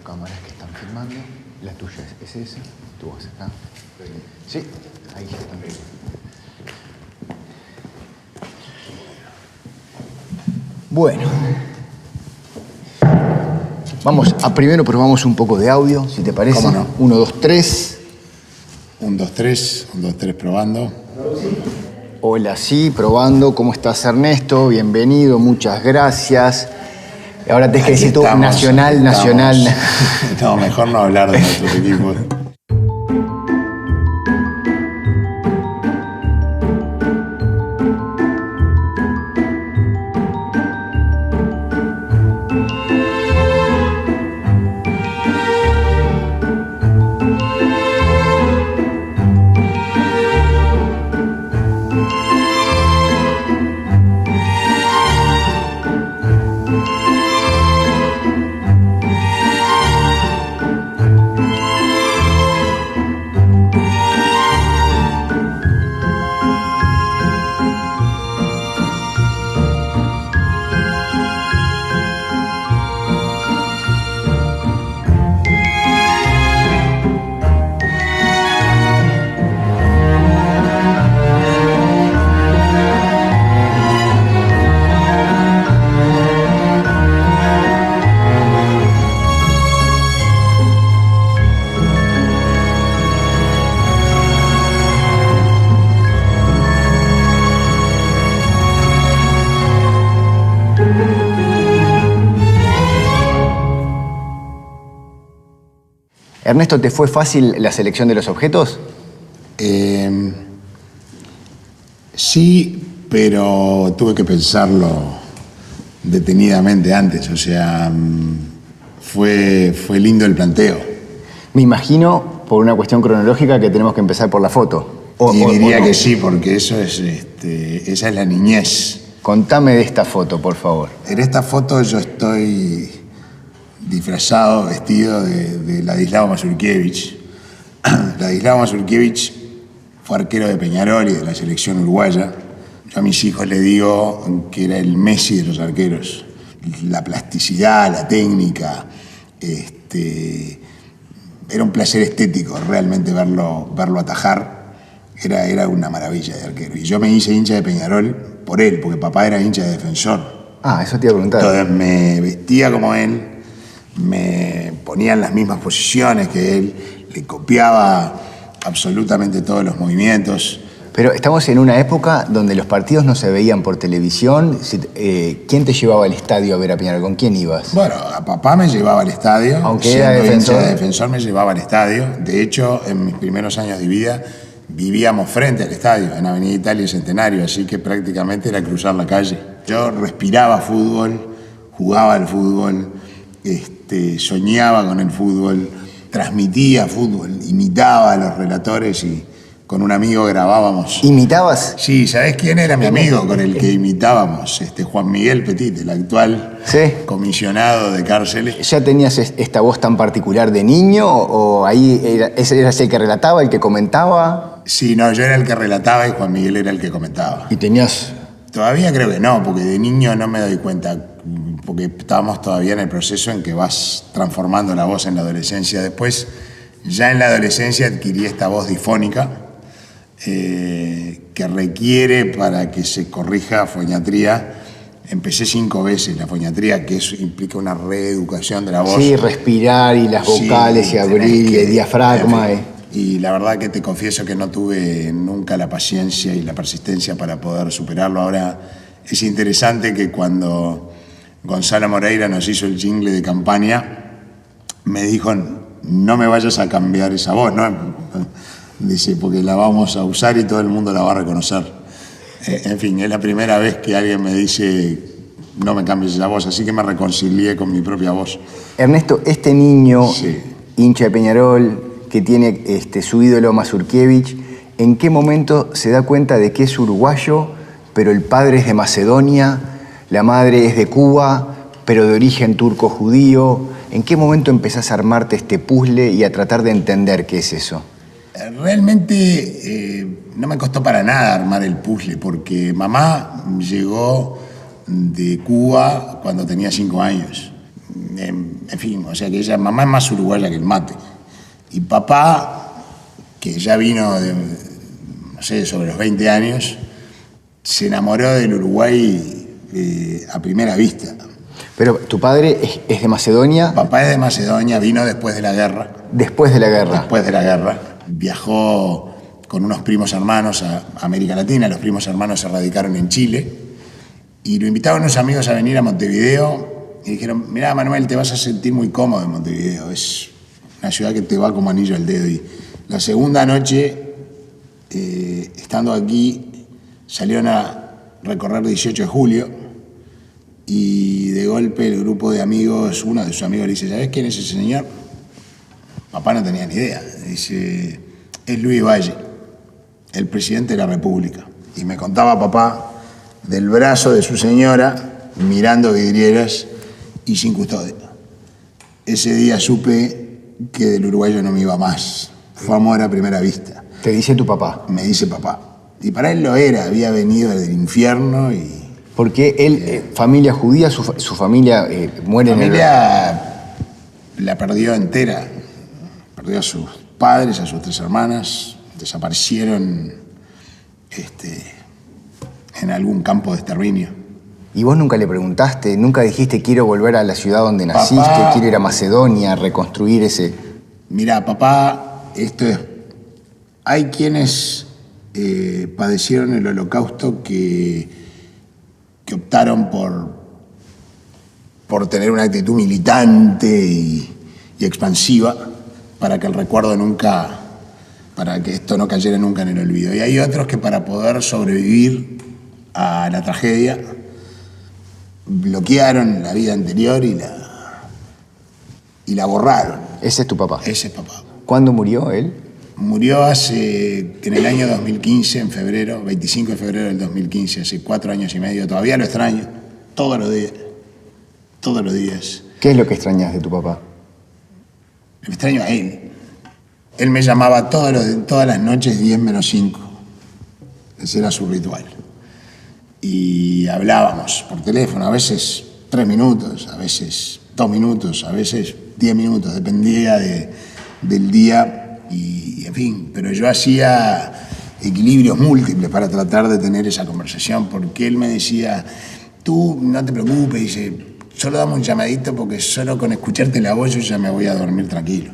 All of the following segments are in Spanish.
cámaras que están filmando. La tuya es esa, tú vas acá. Sí, ahí ya están. Bueno. Vamos a primero probamos un poco de audio, si te parece. ¿Cómo no? 1, 2, 3. 1, 2, 3. 1, 2, 3 probando. Hola, sí, probando. ¿Cómo estás, Ernesto? Bienvenido, muchas gracias. Ahora te que decir tú, nacional. No, mejor no hablar de nuestros equipos. Ernesto, ¿te fue fácil la selección de los objetos? Sí, pero tuve que pensarlo detenidamente antes. O sea, fue lindo el planteo. Me imagino, por una cuestión cronológica, que tenemos que empezar por la foto. Y diría que sí, porque eso es, esa es la niñez. Contame de esta foto, por favor. En esta foto yo estoy disfrazado, vestido de Ladislao Mazurkiewicz. Ladislao Mazurkiewicz fue arquero de Peñarol y de la selección uruguaya. Yo a mis hijos le digo que era el Messi de los arqueros. La plasticidad, la técnica, era un placer estético realmente verlo atajar. Era una maravilla de arquero. Y yo me hice hincha de Peñarol por él, porque papá era hincha de Defensor. Ah, eso te iba a preguntar. Entonces me vestía como él, me ponía en las mismas posiciones que él, le copiaba absolutamente todos los movimientos. Pero estamos en una época donde los partidos no se veían por televisión. ¿Quién te llevaba al estadio a ver a Peñarol? ¿Con quién ibas? Bueno, a papá me llevaba al estadio. Aunque era Defensor. Hincha de Defensor me llevaba al estadio. De hecho, en mis primeros años de vida vivíamos frente al estadio, en Avenida Italia y Centenario, así que prácticamente era cruzar la calle. Yo respiraba fútbol, jugaba al fútbol, soñaba con el fútbol, transmitía fútbol, imitaba a los relatores y con un amigo grabábamos. ¿Imitabas? Sí, ¿sabés quién era mi amigo con el que imitábamos? Juan Miguel Petit, el actual comisionado de cárceles. ¿Ya tenías esta voz tan particular de niño o ahí eras el que relataba, el que comentaba? Sí, no, yo era el que relataba y Juan Miguel era el que comentaba. ¿Y tenías...? Todavía creo que no, porque de niño no me doy cuenta, porque estábamos todavía en el proceso en que vas transformando la voz en la adolescencia. Después, ya en la adolescencia adquirí esta voz difónica que requiere, para que se corrija foniatría, empecé 5 veces la foniatría, que eso implica una reeducación de la voz. Sí, respirar y las vocales, sí, y abrir el diafragma. Y la verdad que te confieso que no tuve nunca la paciencia y la persistencia para poder superarlo. Ahora es interesante que cuando Gonzalo Moreira nos hizo el jingle de campaña, me dijo, no me vayas a cambiar esa voz, ¿no? Dice, porque la vamos a usar y todo el mundo la va a reconocer. En fin, es la primera vez que alguien me dice, no me cambies esa voz, así que me reconcilié con mi propia voz. Ernesto, este niño, hincha de Peñarol, que tiene su ídolo Mazurkiewicz, ¿en qué momento se da cuenta de que es uruguayo, pero el padre es de Macedonia, la madre es de Cuba, pero de origen turco-judío? ¿En qué momento empezás a armarte este puzzle y a tratar de entender qué es eso? Realmente no me costó para nada armar el puzzle, porque mamá llegó de Cuba cuando tenía 5 años. en fin, o sea que mamá es más uruguaya que el mate. Y papá, que ya vino no sé, sobre los 20 años, se enamoró del Uruguay a primera vista. Pero tu padre es de Macedonia. Papá es de Macedonia, vino después de la guerra. Después de la guerra. Después de la guerra. Viajó con unos primos hermanos a América Latina. Los primos hermanos se radicaron en Chile. Y lo invitaban unos amigos a venir a Montevideo. Y dijeron, mirá, Manuel, te vas a sentir muy cómodo en Montevideo. Es una ciudad que te va como anillo al dedo. Y la segunda noche, estando aquí, salieron a recorrer 18 de julio. Y de golpe el grupo de amigos, uno de sus amigos le dice, ¿sabés quién es ese señor? Papá no tenía ni idea. Dice, es Luis Valle, el presidente de la República. Y me contaba papá del brazo de su señora mirando vidrieras y sin custodia. Ese día supe que del uruguayo no me iba más. Fue amor a primera vista. ¿Te dice tu papá? Me dice papá. Y para él lo era, había venido del infierno y... Porque él, familia judía, su familia muere en el... familia la perdió entera. Perdió a sus padres, a sus 3 hermanas. Desaparecieron en algún campo de exterminio. ¿Y vos nunca le preguntaste, nunca dijiste quiero volver a la ciudad donde naciste, papá, quiero ir a Macedonia, reconstruir ese...? Mirá, papá, esto es... Hay quienes padecieron el holocausto que optaron por tener una actitud militante y expansiva para que el recuerdo nunca, para que esto no cayera nunca en el olvido. Y hay otros que para poder sobrevivir a la tragedia bloquearon la vida anterior y la borraron. ¿Ese es tu papá? Ese es papá. ¿Cuándo murió él? Murió en el año 2015, en febrero, 25 de febrero del 2015, hace 4 años y medio. Todavía lo extraño, todos los días. Todos los días. ¿Qué es lo que extrañas de tu papá? Lo extraño a él. Él me llamaba todas las noches 10 menos 5. Ese era su ritual. Y hablábamos por teléfono, a veces 3 minutos, a veces 2 minutos, a veces 10 minutos, dependía del día. Y en fin, pero yo hacía equilibrios múltiples para tratar de tener esa conversación, porque él me decía, tú no te preocupes, dice, solo dame un llamadito porque solo con escucharte la voz yo ya me voy a dormir tranquilo.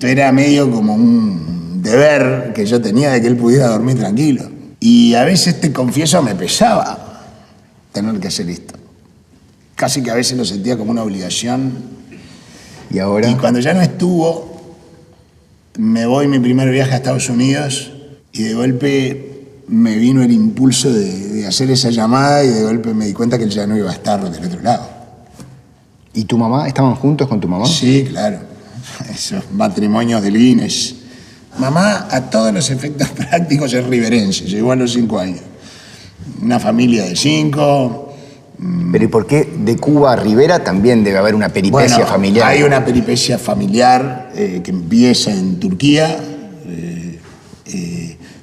Era medio como un deber que yo tenía de que él pudiera dormir tranquilo. Y a veces, te confieso, me pesaba tener que hacer esto. Casi que a veces lo sentía como una obligación. ¿Y ahora? Y cuando ya no estuvo, me voy mi primer viaje a Estados Unidos y de golpe me vino el impulso de hacer esa llamada y de golpe me di cuenta que él ya no iba a estar del otro lado. ¿Y tu mamá? ¿Estaban juntos con tu mamá? Sí, claro. Esos matrimonios de Lines. Mamá, a todos los efectos prácticos, es riverense. Llegó a los 5 años. Una familia de 5. Pero ¿y por qué de Cuba a Rivera también debe haber una peripecia familiar? Hay una peripecia familiar que empieza en Turquía.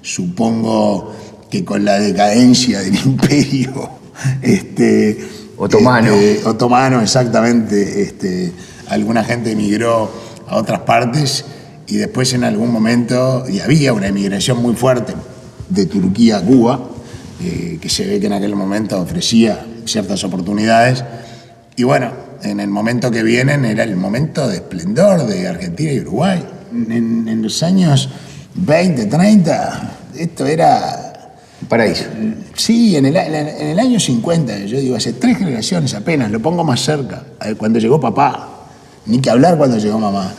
Supongo que con la decadencia del imperio otomano. Otomano, exactamente. Alguna gente emigró a otras partes y después en algún momento, y había una emigración muy fuerte de Turquía a Cuba, que se ve que en aquel momento ofrecía ciertas oportunidades. Y bueno, en el momento que vienen era el momento de esplendor de Argentina y Uruguay. En los años 20, 30, esto era... Paraíso. Sí, en el año 50, yo digo, hace 3 generaciones apenas, lo pongo más cerca, cuando llegó papá, ni que hablar cuando llegó mamá.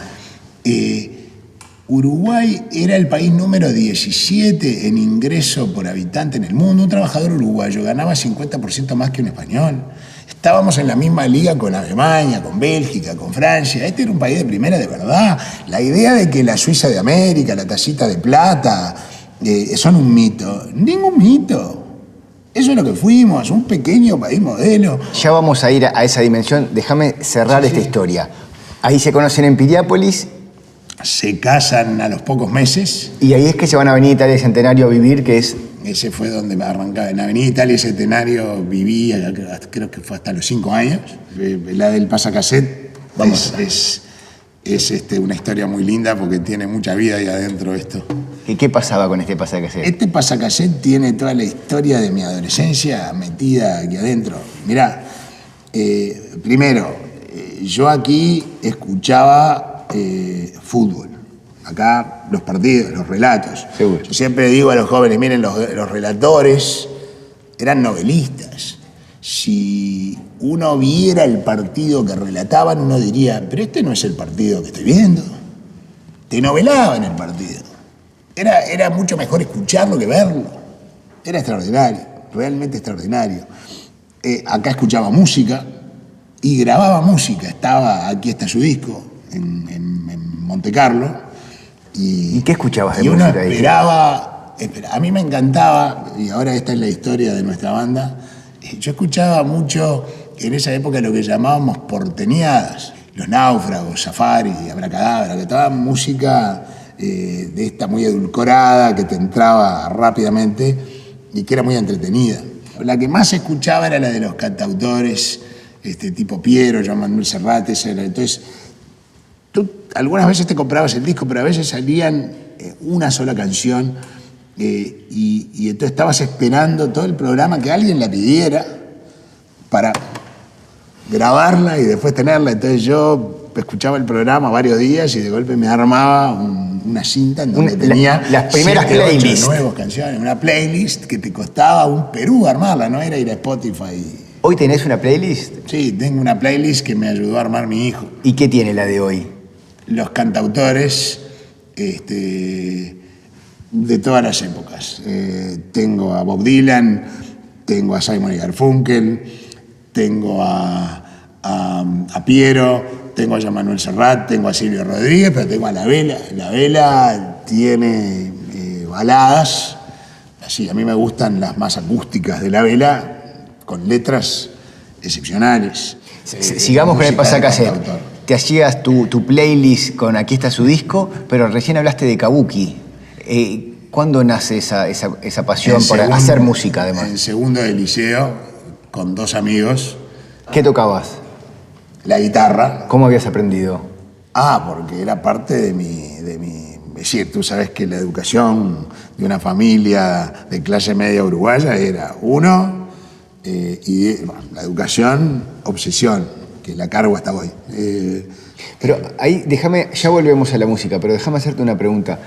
Uruguay era el país número 17 en ingreso por habitante en el mundo. Un trabajador uruguayo ganaba 50% más que un español. Estábamos en la misma liga con Alemania, con Bélgica, con Francia. Este era un país de primera de verdad. La idea de que la Suiza de América, la tacita de plata, son un mito. Ningún mito. Eso es lo que fuimos, un pequeño país modelo. Ya vamos a ir a esa dimensión. Déjame cerrar esta historia. Ahí se conocen en Piriápolis. Se casan a los pocos meses. Y ahí es que se van a venir a Italia Centenario a vivir, que es Ese fue donde me arrancaba. En Avenida Italia y Centenario vivía, creo que fue hasta los 5 años. La del pasacassette es una historia muy linda porque tiene mucha vida ahí adentro esto. ¿Y qué pasaba con este pasacassette? Este pasacassette tiene toda la historia de mi adolescencia metida aquí adentro. Mirá, primero, yo aquí escuchaba fútbol. Acá los partidos, los relatos. Seguro. Yo siempre digo a los jóvenes, miren, los relatores eran novelistas. Si uno viera el partido que relataban, uno diría, pero este no es el partido que estoy viendo. Te novelaban el partido. Era mucho mejor escucharlo que verlo. Era extraordinario, realmente extraordinario. Acá escuchaba música y grababa música. Aquí está su disco, en Monte Carlo. ¿Y qué escuchabas de y uno música ahí? esperaba. A mí me encantaba, y ahora esta es la historia de nuestra banda, yo escuchaba mucho en esa época lo que llamábamos porteñadas. Los Náufragos, Safari, Abracadabra, que toda música de esta muy edulcorada, que te entraba rápidamente y que era muy entretenida. La que más escuchaba era la de los cantautores, tipo Piero, Joan Manuel Serrat. Entonces, tú algunas veces te comprabas el disco, pero a veces salían una sola canción y entonces estabas esperando todo el programa que alguien la pidiera para grabarla y después tenerla. Entonces yo escuchaba el programa varios días y de golpe me armaba una cinta en donde tenía las primeras 7, 8 playlists. nuevas canciones, una playlist que te costaba un Perú armarla, no era ir a Spotify. ¿Hoy tenés una playlist? Sí, tengo una playlist que me ayudó a armar mi hijo. ¿Y qué tiene la de hoy? Los cantautores de todas las épocas. Tengo a Bob Dylan, tengo a Simon y Garfunkel, tengo a Piero, tengo a Joan Manuel Serrat, tengo a Silvio Rodríguez, pero tengo a La Vela. La Vela tiene baladas, así, a mí me gustan las más acústicas de La Vela, con letras excepcionales. Sigamos con el pasacassette. Te hacías tu playlist con Aquí está su disco, pero recién hablaste de Kabuki. ¿Cuándo nace esa pasión por hacer música, además? En segundo de liceo, con 2 amigos. ¿Qué tocabas? La guitarra. ¿Cómo habías aprendido? Porque era parte de mi... Es decir, tú sabes que la educación de una familia de clase media uruguaya era la educación, obsesión, que la cargo hasta hoy. Pero ahí, ya volvemos a la música, pero déjame hacerte una pregunta.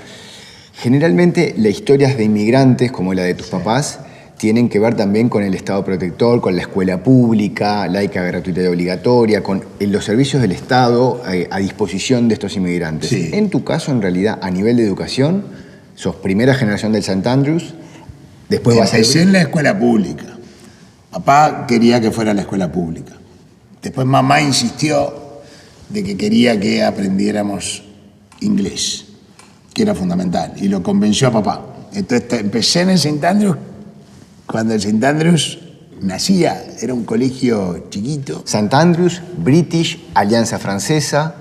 Generalmente las historias de inmigrantes, como la de tus papás, tienen que ver también con el Estado protector, con la escuela pública, laica, gratuita y obligatoria, con los servicios del Estado a disposición de estos inmigrantes. Sí. En tu caso, en realidad, a nivel de educación, sos primera generación del St. Andrews, después vas a... Empecé en la escuela pública. Papá quería que fuera a la escuela pública. Después mamá insistió de que quería que aprendiéramos inglés, que era fundamental, y lo convenció a papá. Entonces empecé en el St. Andrews cuando el St. Andrews nacía, era un colegio chiquito. St. Andrews, British, Alianza Francesa.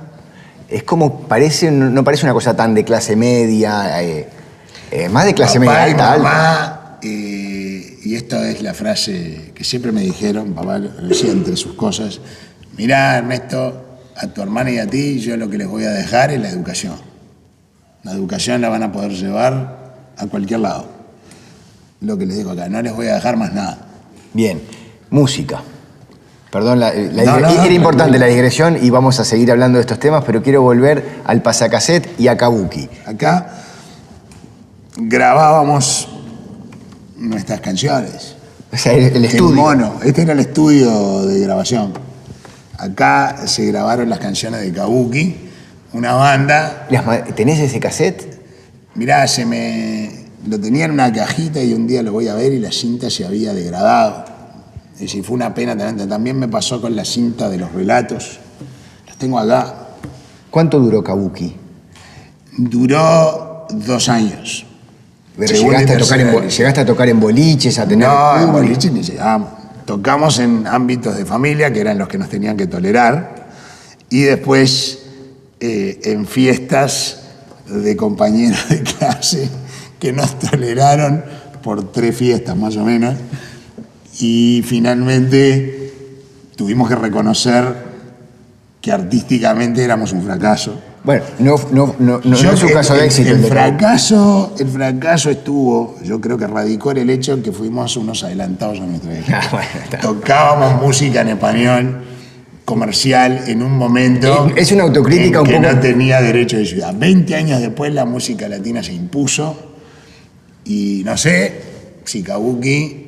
Es como parece, no parece una cosa tan de clase media, más de clase media alta. Mamá, y esta es la frase que siempre me dijeron, papá lo decía entre sus cosas: mirá, Ernesto, a tu hermana y a ti yo lo que les voy a dejar es la educación. La educación la van a poder llevar a cualquier lado. Lo que les digo acá, no les voy a dejar más nada. Bien, música. Perdón, era importante la digresión y vamos a seguir hablando de estos temas, pero quiero volver al pasacassette y a Kabuki. Acá grabábamos nuestras canciones. O sea, el estudio. En mono. Este era el estudio de grabación. Acá se grabaron las canciones de Kabuki, una banda. ¿Tenés ese cassette? Mirá, lo tenía en una cajita y un día lo voy a ver y la cinta se había degradado. Es decir, fue una pena tremenda. También me pasó con la cinta de los relatos. Los tengo acá. ¿Cuánto duró Kabuki? Duró 2 años. Pero llegaste a tocar en boliches, a tener... No, en boliches ni llegamos. Tocamos en ámbitos de familia, que eran los que nos tenían que tolerar, y después en fiestas de compañeros de clase que nos toleraron por 3 fiestas más o menos. Y finalmente tuvimos que reconocer que artísticamente éramos un fracaso. Bueno, no es un caso de éxito. El fracaso estuvo, yo creo que radicó en el hecho de que fuimos unos adelantados a nuestra época. Tocábamos música en español comercial en un momento es una autocrítica en que un poco... no tenía derecho de ciudad. 20 años después la música latina se impuso y no sé si Kabuki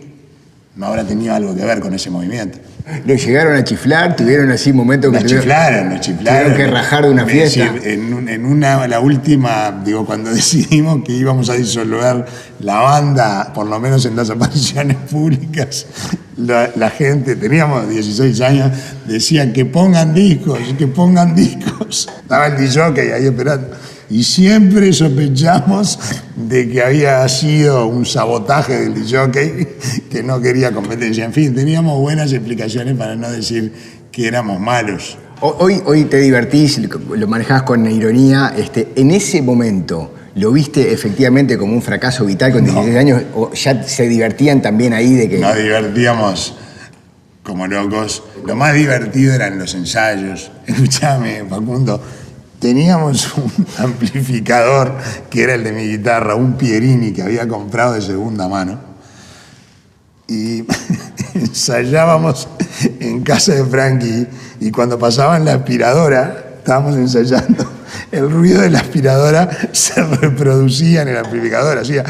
no habrá tenido algo que ver con ese movimiento. ¿Lo llegaron a chiflar? ¿Tuvieron así momentos que nos chiflaron? Tuvieron que rajar de una fiesta? Decir, la última, digo, cuando decidimos que íbamos a disolver la banda, por lo menos en las apariciones públicas, la gente, teníamos 16 años, decían que pongan discos. Estaba el DJ ahí esperando. Y siempre sospechamos de que había sido un sabotaje del DJ que no quería competencia. En fin, teníamos buenas explicaciones para no decir que éramos malos. Hoy te divertís, lo manejás con ironía. En ese momento, ¿lo viste efectivamente como un fracaso vital con 16 años? ¿O ya se divertían también ahí de que...? Nos divertíamos como locos. Lo más divertido eran los ensayos. Escuchame, Facundo. Teníamos un amplificador que era el de mi guitarra, un Pierini que había comprado de segunda mano. Y ensayábamos en casa de Frankie y cuando pasaban la aspiradora, estábamos ensayando, el ruido de la aspiradora se reproducía en el amplificador, hacía...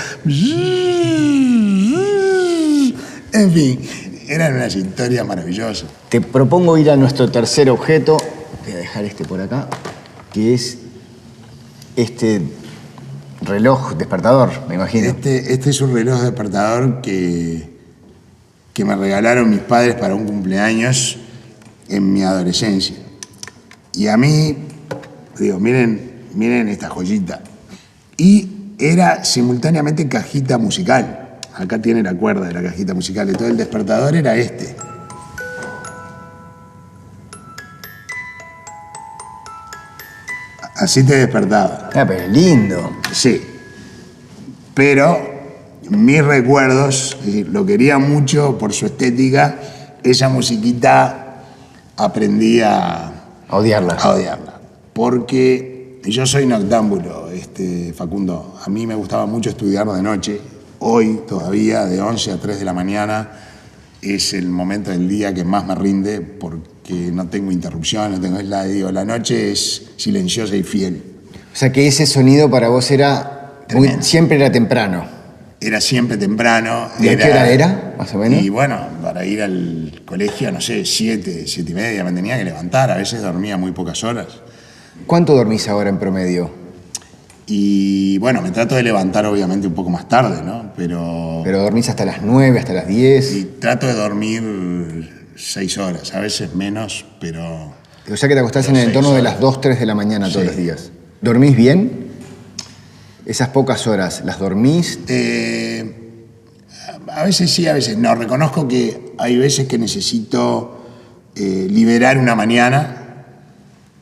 En fin, eran unas historias maravillosas. Te propongo ir a nuestro tercer objeto. Voy a dejar este por acá, que es este reloj despertador, me imagino. Este es un reloj despertador que me regalaron mis padres para un cumpleaños en mi adolescencia. Y a mí, digo, miren esta joyita. Y era simultáneamente cajita musical. Acá tiene la cuerda de la cajita musical. Entonces el despertador era este. Así te despertaba. Ah, pero es lindo. Sí. Pero mis recuerdos, es decir, lo quería mucho por su estética, esa musiquita aprendí a odiarla. Porque yo soy noctámbulo, Facundo. A mí me gustaba mucho estudiar de noche. Hoy todavía, de 11 a 3 de la mañana, es el momento del día que más me rinde porque no tengo interrupción, la noche es silenciosa y fiel. O sea que ese sonido para vos era siempre era temprano. Era siempre temprano. ¿Y a qué hora era, más o menos? Y bueno, para ir al colegio, no sé, 7:30 me tenía que levantar. A veces dormía muy pocas horas. ¿Cuánto dormís ahora en promedio? Y bueno, me trato de levantar obviamente un poco más tarde, ¿no? Pero dormís hasta las 9, hasta las 10. Y trato de dormir 6 horas, a veces menos, pero... O sea que te acostás en el entorno de las 2, 3 de la mañana todos los días. ¿Dormís bien? Esas pocas horas, ¿las dormís? A veces sí, a veces no. Reconozco que hay veces que necesito liberar una mañana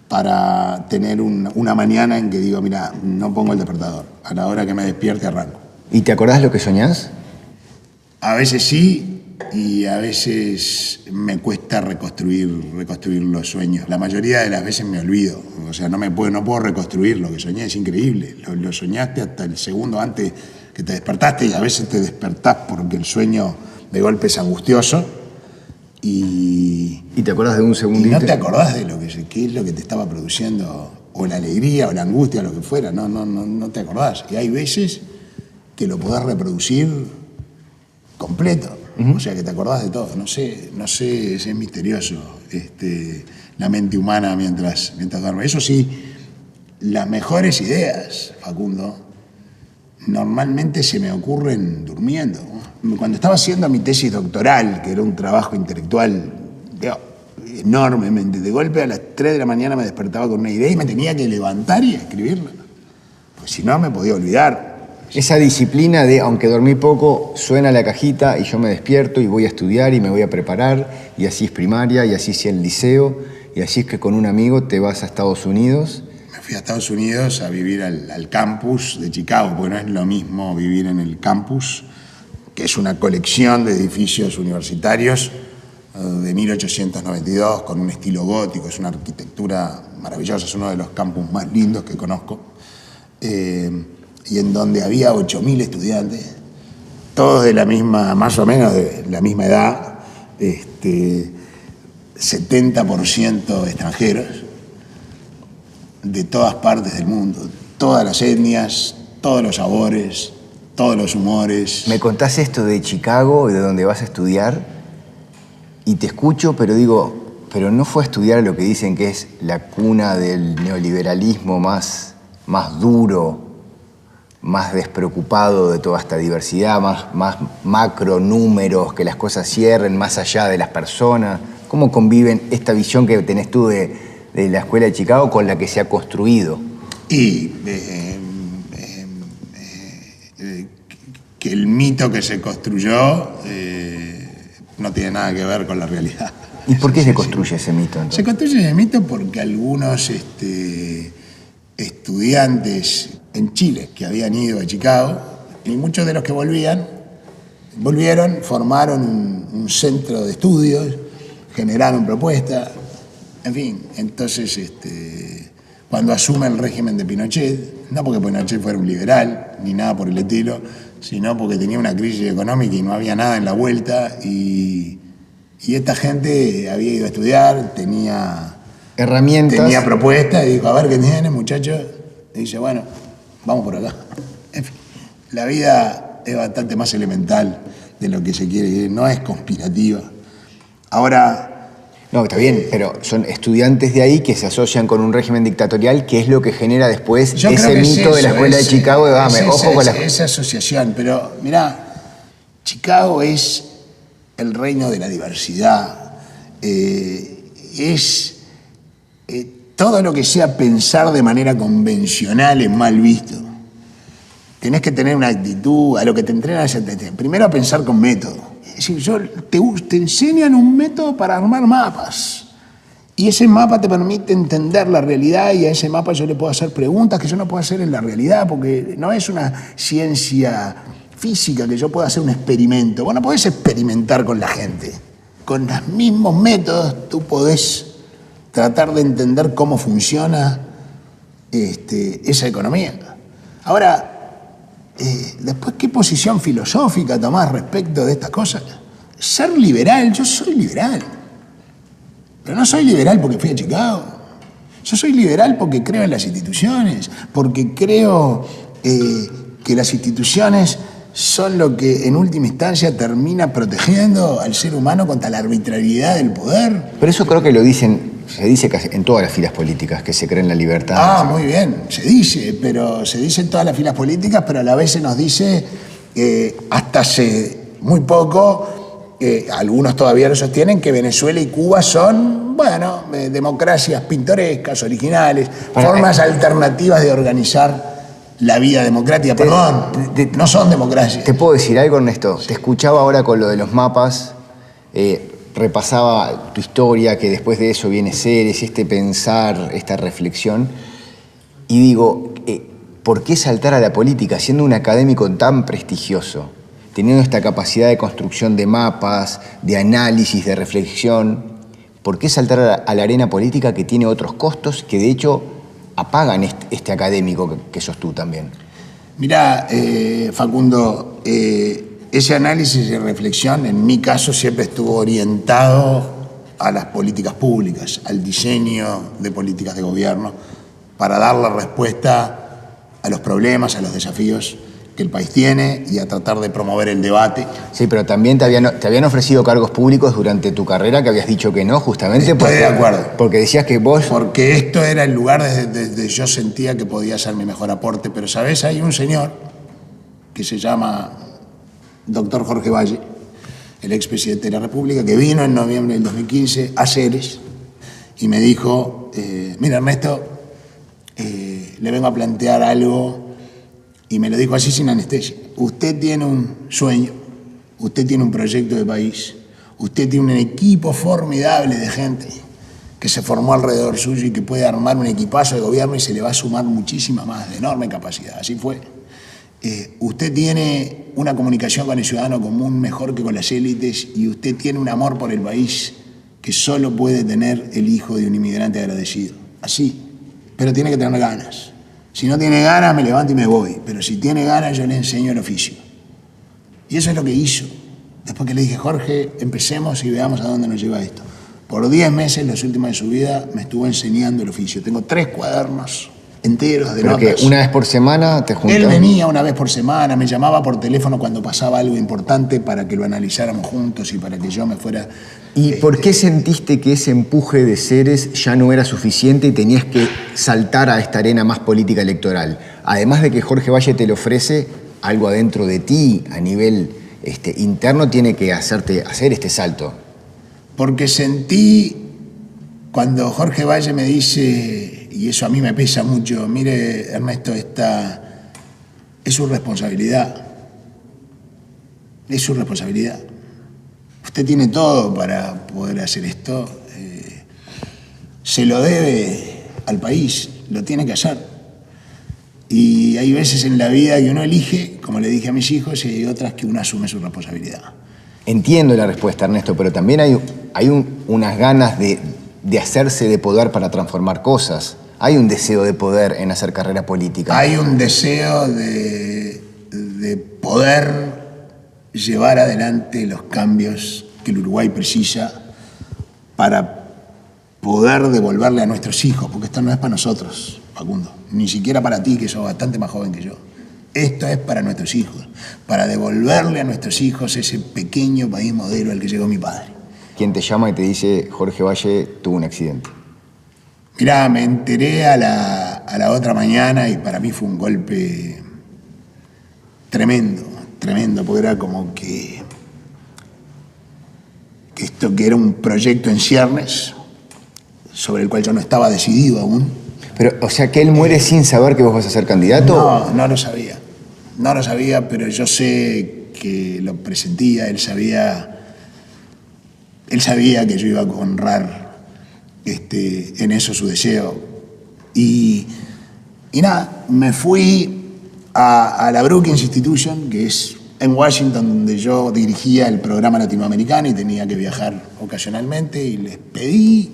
para tener una mañana en que digo, mira, no pongo el despertador. A la hora que me despierte arranco. ¿Y te acordás lo que soñás? A veces sí, y a veces me cuesta reconstruir los sueños. La mayoría de las veces me olvido. O sea, no puedo reconstruir lo que soñé, es increíble. Lo soñaste hasta el segundo antes que te despertaste y a veces te despertás porque el sueño de golpe es angustioso. ¿Y te acordás de un segundito? Y no te acordás de qué es lo que te estaba produciendo, o la alegría, o la angustia, o lo que fuera. No te acordás. Y hay veces que lo podés reproducir completo. O sea, que te acordás de todo. No sé, es misterioso la mente humana mientras duerme. Eso sí, las mejores ideas, Facundo, normalmente se me ocurren durmiendo. Cuando estaba haciendo mi tesis doctoral, que era un trabajo intelectual enormemente, de golpe a las 3 de la mañana me despertaba con una idea y me tenía que levantar y escribirla. Pues si no, me podía olvidar. Esa disciplina de, aunque dormí poco, suena la cajita y yo me despierto y voy a estudiar y me voy a preparar, y así es primaria, y así es el liceo, y así es que con un amigo te vas a Estados Unidos. Me fui a Estados Unidos a vivir al campus de Chicago, porque no es lo mismo vivir en el campus que es una colección de edificios universitarios de 1892 con un estilo gótico, es una arquitectura maravillosa, es uno de los campus más lindos que conozco, y en donde había 8.000 estudiantes, todos de la misma, más o menos de la misma edad, 70% extranjeros, de todas partes del mundo, todas las etnias, todos los sabores, todos los humores. Me contás esto de Chicago y de donde vas a estudiar, y te escucho, pero digo, pero no fue a estudiar lo que dicen que es la cuna del neoliberalismo más duro, más despreocupado de toda esta diversidad, más macro números, que las cosas cierren más allá de las personas. ¿Cómo conviven esta visión que tenés tú de la Escuela de Chicago con la que se ha construido? Y que el mito que se construyó no tiene nada que ver con la realidad. ¿Y por qué se construye ese mito, entonces? Se construye ese mito porque algunos estudiantes en Chile que habían ido a Chicago, y muchos de los que volvieron, formaron un centro de estudios, generaron propuestas, en fin. Entonces, cuando asume el régimen de Pinochet, no porque Pinochet fuera un liberal, ni nada por el estilo, sino porque tenía una crisis económica y no había nada en la vuelta, y esta gente había ido a estudiar, tenía herramientas, tenía propuestas, y dijo, a ver qué tiene, muchachos, y dice, bueno, vamos por acá. En fin, la vida es bastante más elemental de lo que se quiere, no es conspirativa. Ahora... No, está bien, pero son estudiantes de ahí que se asocian con un régimen dictatorial, que es lo que genera después ese mito de la Escuela de Chicago. Ojo con esa asociación, pero mirá, Chicago es el reino de la diversidad, todo lo que sea pensar de manera convencional es mal visto. Tenés que tener una actitud, a lo que te entrenan es primero a pensar con método. Es decir, te enseñan un método para armar mapas. Y ese mapa te permite entender la realidad, y a ese mapa yo le puedo hacer preguntas que yo no puedo hacer en la realidad, porque no es una ciencia física que yo pueda hacer un experimento. Vos no podés experimentar con la gente. Con los mismos métodos tú podés tratar de entender cómo funciona esa economía. Ahora, después, ¿qué posición filosófica tomás respecto de estas cosas? Ser liberal, yo soy liberal. Pero no soy liberal porque fui a Chicago. Yo soy liberal porque creo en las instituciones, porque creo que las instituciones son lo que en última instancia termina protegiendo al ser humano contra la arbitrariedad del poder. Pero eso creo que se dice casi en todas las filas políticas, que se cree en la libertad. Ah, muy bien, se dice en todas las filas políticas, pero a la vez se nos dice, hasta hace muy poco, algunos todavía lo sostienen, que Venezuela y Cuba son, bueno, democracias pintorescas, originales, formas alternativas de organizar la vida democrática. Perdón, no son democracias. ¿Te puedo decir algo, Ernesto? Te escuchaba ahora con lo de los mapas, repasaba tu historia, que después de eso viene Ceres, pensar, esta reflexión, y digo, ¿por qué saltar a la política siendo un académico tan prestigioso, teniendo esta capacidad de construcción de mapas, de análisis, de reflexión? ¿Por qué saltar a la arena política que tiene otros costos que de hecho apagan este académico que sos tú también? Mirá, Facundo, ese análisis y reflexión, en mi caso, siempre estuvo orientado a las políticas públicas, al diseño de políticas de gobierno, para dar la respuesta a los problemas, a los desafíos que el país tiene, y a tratar de promover el debate. Sí, pero también te habían ofrecido cargos públicos durante tu carrera, que habías dicho que no, justamente Estoy de acuerdo. Porque decías que vos... Porque esto era el lugar desde yo sentía que podía ser mi mejor aporte. Pero, ¿sabés? Hay un señor que se llama doctor Jorge Valle, el expresidente de la República, que vino en noviembre del 2015 a Ceres y me dijo, mira, Ernesto, le vengo a plantear algo, y me lo dijo así sin anestesia. Usted tiene un sueño, usted tiene un proyecto de país, usted tiene un equipo formidable de gente que se formó alrededor suyo y que puede armar un equipazo de gobierno, y se le va a sumar muchísima más, de enorme capacidad. Así fue. usted tiene una comunicación con el ciudadano común mejor que con las élites y usted tiene un amor por el país que solo puede tener el hijo de un inmigrante agradecido. Así, pero tiene que tener ganas. Si no tiene ganas, me levanto y me voy, pero si tiene ganas, yo le enseño el oficio. Y eso es lo que hizo. Después que le dije, Jorge, empecemos y veamos a dónde nos lleva esto. Por 10 meses, los últimos de su vida, me estuvo enseñando el oficio. Tengo 3 cuadernos enteros de notas. ¿Pero que una vez por semana te juntabas? Él venía una vez por semana, me llamaba por teléfono cuando pasaba algo importante para que lo analizáramos juntos y para que yo me fuera... ¿Y por qué sentiste que ese empuje de Ceres ya no era suficiente y tenías que saltar a esta arena más política electoral? Además de que Jorge Valle te lo ofrece, algo adentro de ti, a nivel interno, tiene que hacerte hacer este salto. Porque sentí, cuando Jorge Valle me dice, y eso a mí me pesa mucho, mire, Ernesto, esta es su responsabilidad. Es su responsabilidad. Usted tiene todo para poder hacer esto. Se lo debe al país, lo tiene que hacer. Y hay veces en la vida que uno elige, como le dije a mis hijos, y hay otras que uno asume su responsabilidad. Entiendo la respuesta, Ernesto, pero también hay unas ganas de hacerse de poder para transformar cosas. Hay un deseo de poder en hacer carrera política. Hay un deseo de poder llevar adelante los cambios que el Uruguay precisa para poder devolverle a nuestros hijos, porque esto no es para nosotros, Facundo, ni siquiera para ti, que sos bastante más joven que yo. Esto es para nuestros hijos, para devolverle a nuestros hijos ese pequeño país modelo al que llegó mi padre. ¿Quién te llama y te dice, Jorge Valle tuvo un accidente? Mirá, me enteré a la otra mañana y para mí fue un golpe tremendo, porque era como que esto que era un proyecto en ciernes, sobre el cual yo no estaba decidido aún. Pero, o sea, que él muere sin saber que vos vas a ser candidato. No lo sabía. No lo sabía, pero yo sé que lo presentía. Él sabía que yo iba a honrar en eso su deseo. Y nada, me fui a la Brookings Institution, que es en Washington, donde yo dirigía el programa latinoamericano y tenía que viajar ocasionalmente, y les pedí,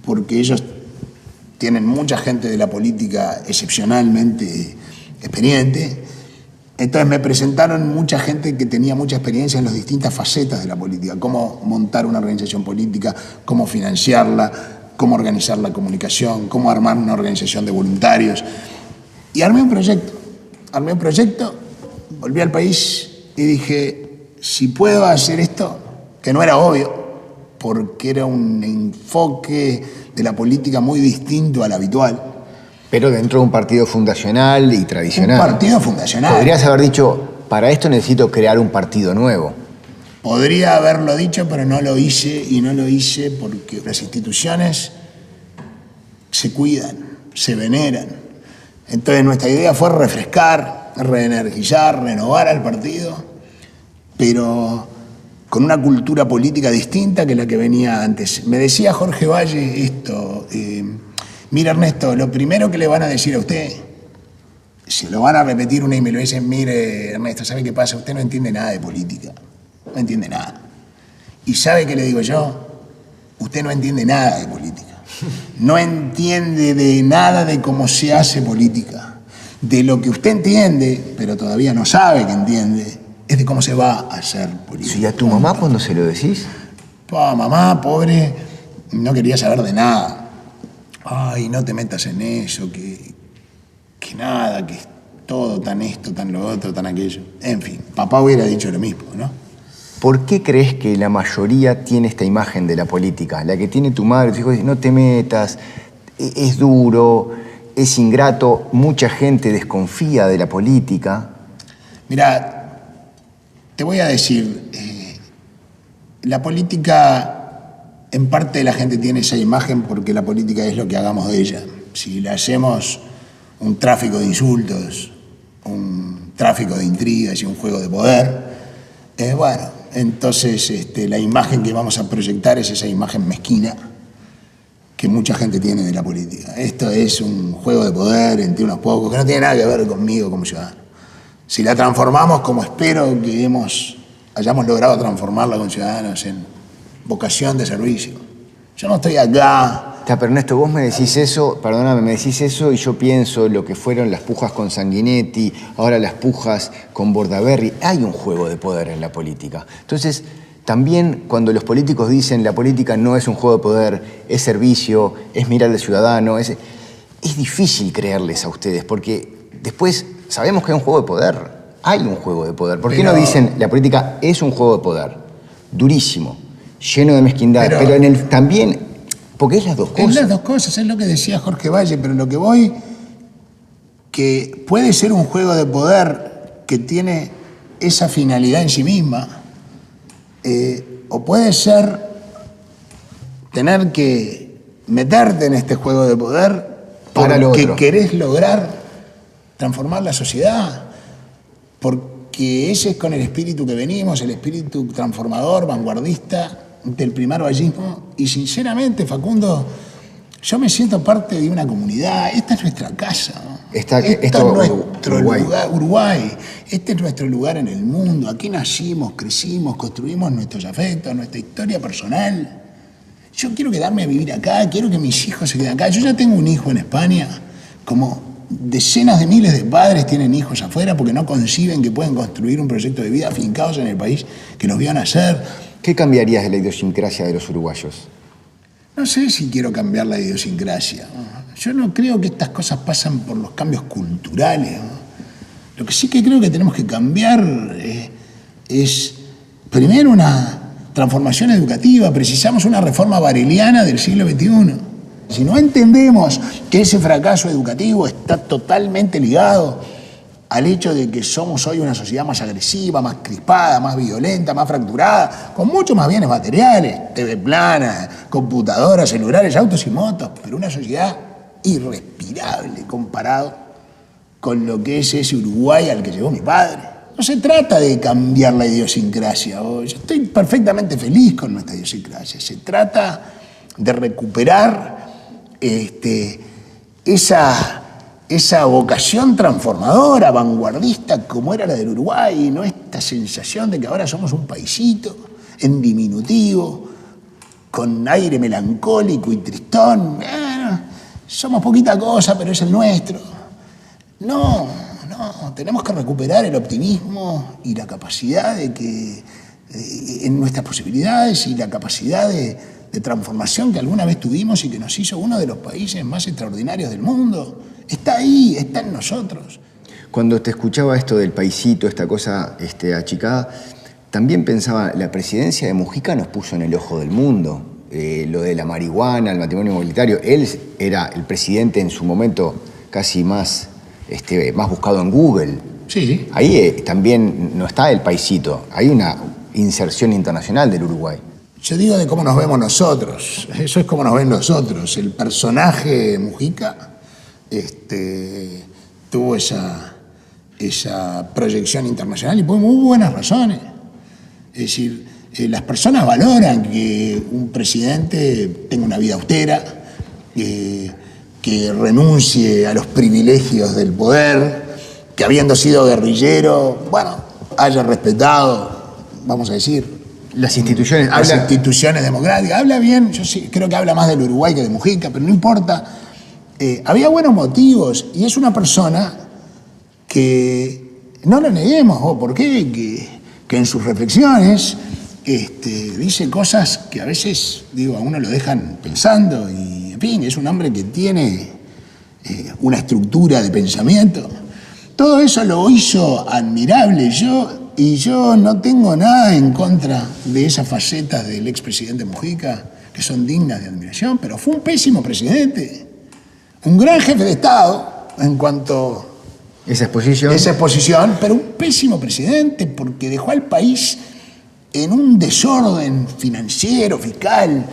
porque ellos tienen mucha gente de la política excepcionalmente experiente. Entonces me presentaron mucha gente que tenía mucha experiencia en las distintas facetas de la política, cómo montar una organización política, cómo financiarla, cómo organizar la comunicación, cómo armar una organización de voluntarios. Y armé un proyecto, volví al país y dije, si puedo hacer esto, que no era obvio, porque era un enfoque de la política muy distinto al habitual. Pero dentro de un partido fundacional y tradicional. Un partido fundacional. Podrías haber dicho, para esto necesito crear un partido nuevo. Podría haberlo dicho, pero no lo hice, y no lo hice porque las instituciones se cuidan, se veneran. Entonces nuestra idea fue refrescar, reenergizar, renovar al partido, pero con una cultura política distinta que la que venía antes. Me decía Jorge Valle esto, mira Ernesto, lo primero que le van a decir a usted, se lo van a repetir una y mil veces, mire Ernesto, ¿sabe qué pasa? Usted no entiende nada de política, no entiende nada. ¿Y sabe qué le digo yo? Usted no entiende nada de política. No entiende de nada de cómo se hace política. De lo que usted entiende, pero todavía no sabe que entiende, es de cómo se va a hacer política. ¿Y a tu mamá cuando se lo decís? Mamá, pobre, no quería saber de nada. Ay, no te metas en eso, que nada, que es todo tan esto, tan lo otro, tan aquello. En fin, papá hubiera dicho lo mismo, ¿no? ¿Por qué crees que la mayoría tiene esta imagen de la política? La que tiene tu madre, tu hijo, dice, no te metas, es duro, es ingrato, mucha gente desconfía de la política. Mirá, te voy a decir, la política, en parte la gente tiene esa imagen porque la política es lo que hagamos de ella. Si le hacemos un tráfico de insultos, un tráfico de intrigas y un juego de poder, bueno, entonces la imagen que vamos a proyectar es esa imagen mezquina que mucha gente tiene de la política. Esto es un juego de poder entre unos pocos que no tiene nada que ver conmigo como ciudadano. Si la transformamos como espero que hayamos logrado transformarla con Ciudadanos en vocación de servicio. Yo no estoy acá. Pero Ernesto, vos me decís eso, perdóname, me decís eso y yo pienso lo que fueron las pujas con Sanguinetti, ahora las pujas con Bordaberry. Hay un juego de poder en la política. Entonces, también cuando los políticos dicen la política no es un juego de poder, es servicio, es mirar al ciudadano, es difícil creerles a ustedes porque después sabemos que hay un juego de poder. Hay un juego de poder. ¿Por qué no dicen la política es un juego de poder? Durísimo, lleno de mezquindad, pero en el también... Porque es las dos cosas. Es las dos cosas, es lo que decía Jorge Valle, pero lo que voy, que puede ser un juego de poder que tiene esa finalidad en sí misma, o puede ser tener que meterte en este juego de poder porque querés lograr transformar la sociedad, porque ese es con el espíritu que venimos, el espíritu transformador, vanguardista, del primer vallismo, y sinceramente, Facundo, yo me siento parte de una comunidad. Esta es nuestra casa, ¿no? Esto es nuestro lugar, Uruguay. Este es nuestro lugar en el mundo. Aquí nacimos, crecimos, construimos nuestros afectos, nuestra historia personal. Yo quiero quedarme a vivir acá, quiero que mis hijos se queden acá. Yo ya tengo un hijo en España, como decenas de miles de padres tienen hijos afuera porque no conciben que pueden construir un proyecto de vida afincados en el país que los vio nacer. ¿Qué cambiarías de la idiosincrasia de los uruguayos? No sé si quiero cambiar la idiosincrasia. Yo no creo que estas cosas pasan por los cambios culturales. Lo que sí que creo que tenemos que cambiar es, primero, una transformación educativa. Precisamos una reforma bareliana del siglo XXI. Si no entendemos que ese fracaso educativo está totalmente ligado al hecho de que somos hoy una sociedad más agresiva, más crispada, más violenta, más fracturada, con muchos más bienes materiales, TV plana, computadoras, celulares, autos y motos, pero una sociedad irrespirable comparado con lo que es ese Uruguay al que llegó mi padre. No se trata de cambiar la idiosincrasia. Yo estoy perfectamente feliz con nuestra idiosincrasia. Se trata de recuperar esa vocación transformadora, vanguardista, como era la del Uruguay, no esta sensación de que ahora somos un paisito en diminutivo, con aire melancólico y tristón. Somos poquita cosa, pero es el nuestro. No, tenemos que recuperar el optimismo y la capacidad de que, en nuestras posibilidades y la capacidad de transformación que alguna vez tuvimos y que nos hizo uno de los países más extraordinarios del mundo. Está ahí, está en nosotros. Cuando te escuchaba esto del paisito, esta cosa achicada, también pensaba, la presidencia de Mujica nos puso en el ojo del mundo. Lo de la marihuana, el matrimonio igualitario. Él era el presidente en su momento casi más buscado en Google. Sí. Ahí también no está el paisito. Hay una inserción internacional del Uruguay. Yo digo de cómo nos vemos nosotros. Eso es como nos ven nosotros. El personaje Mujica tuvo esa proyección internacional y por muy buenas razones. Es decir, las personas valoran que un presidente tenga una vida austera, que renuncie a los privilegios del poder, que habiendo sido guerrillero, haya respetado, vamos a decir, las instituciones democráticas. Habla bien, yo sí, creo que habla más del Uruguay que de Mujica, pero no importa. Había buenos motivos y es una persona que, no lo neguemos, ¿por qué? Que en sus reflexiones dice cosas que a veces, a uno lo dejan pensando y, en fin, es un hombre que tiene una estructura de pensamiento. Todo eso lo hizo admirable. Yo no tengo nada en contra de esas facetas del expresidente Mujica, que son dignas de admiración, pero fue un pésimo presidente. Un gran jefe de Estado en cuanto a esa exposición, pero un pésimo presidente porque dejó al país en un desorden financiero, fiscal,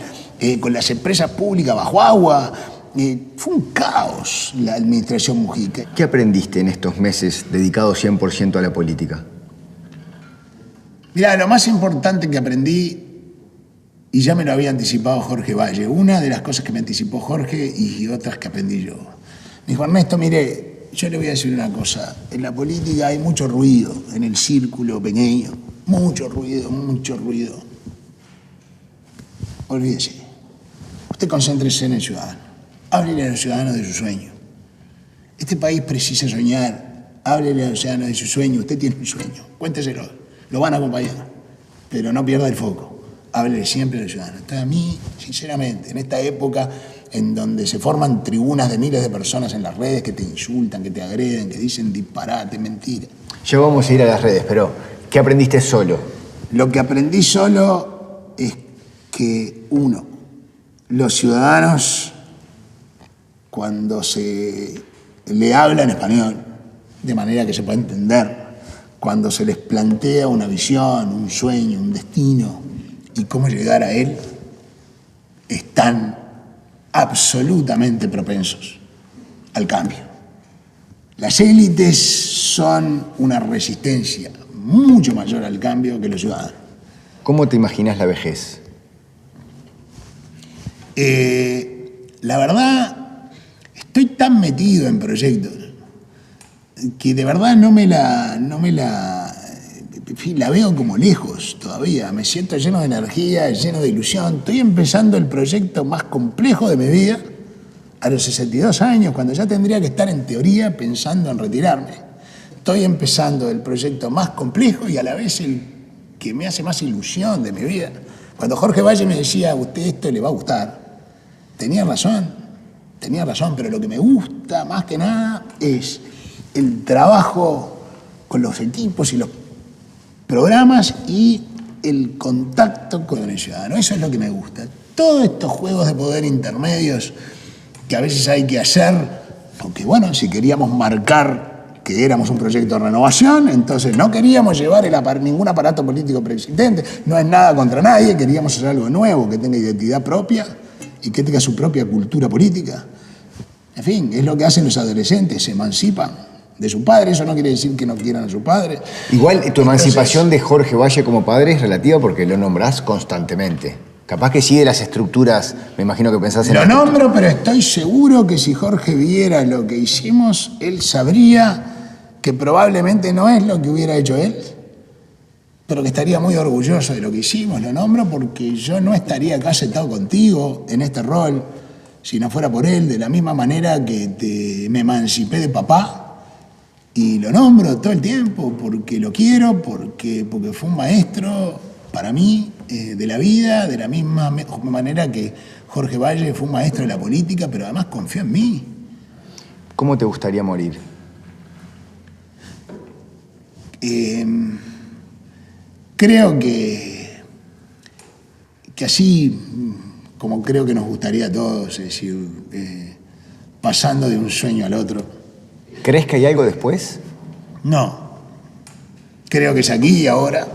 con las empresas públicas bajo agua. Fue un caos la administración Mujica. ¿Qué aprendiste en estos meses dedicados 100% a la política? Mirá, lo más importante que aprendí, y ya me lo había anticipado Jorge Valle, una de las cosas que me anticipó Jorge y otras que aprendí yo. Me dijo, Ernesto, mire, yo le voy a decir una cosa. En la política hay mucho ruido, en el círculo pequeño. Mucho ruido, mucho ruido. Olvídese. Usted concéntrese en el ciudadano. Háblele a los ciudadanos de su sueño. Este país precisa soñar. Háblele a los ciudadanos de su sueño. Usted tiene un sueño. Cuénteselo. Lo van a acompañar. Pero no pierda el foco. Háblele siempre a los ciudadanos. Entonces, a mí, sinceramente, en esta época en donde se forman tribunas de miles de personas en las redes que te insultan, que te agreden, que dicen disparate, mentira. Ya vamos a ir a las redes, pero ¿qué aprendiste solo? Lo que aprendí solo es que, uno, los ciudadanos, cuando se le habla en español, de manera que se pueda entender, cuando se les plantea una visión, un sueño, un destino y cómo llegar a él, están absolutamente propensos al cambio. Las élites son una resistencia mucho mayor al cambio que los ciudadanos. ¿Cómo te imaginas la vejez? La verdad, estoy tan metido en proyectos que de verdad la veo como lejos todavía. Me siento lleno de energía, lleno de ilusión. Estoy empezando el proyecto más complejo de mi vida a los 62 años, cuando ya tendría que estar en teoría pensando en retirarme. Estoy empezando el proyecto más complejo y a la vez el que me hace más ilusión de mi vida. Cuando Jorge Valle me decía, a usted esto le va a gustar, tenía razón, pero lo que me gusta más que nada es el trabajo con los equipos y los programas y el contacto con el ciudadano. Eso es lo que me gusta. Todos estos juegos de poder intermedios que a veces hay que hacer, porque bueno, si queríamos marcar que éramos un proyecto de renovación, entonces no queríamos llevar ningún aparato político preexistente, no es nada contra nadie, queríamos hacer algo nuevo, que tenga identidad propia y que tenga su propia cultura política. En fin, es lo que hacen los adolescentes, se emancipan de su padre. Eso no quiere decir que no quieran a su padre. Igual tu emancipación de Jorge Valle como padre es relativa porque lo nombrás constantemente. Capaz que sí de las estructuras, me imagino que pensás en... Lo nombro, pero estoy seguro que si Jorge viera lo que hicimos, él sabría que probablemente no es lo que hubiera hecho él, pero que estaría muy orgulloso de lo que hicimos. Lo nombro porque yo no estaría acá sentado contigo en este rol si no fuera por él, de la misma manera que me emancipé de papá. Y lo nombro todo el tiempo porque lo quiero, porque fue un maestro para mí de la vida, de la misma manera que Jorge Valle fue un maestro de la política, pero además confió en mí. ¿Cómo te gustaría morir? Creo que así como creo que nos gustaría a todos, es decir, pasando de un sueño al otro. ¿Crees que hay algo después? No. Creo que es aquí y ahora.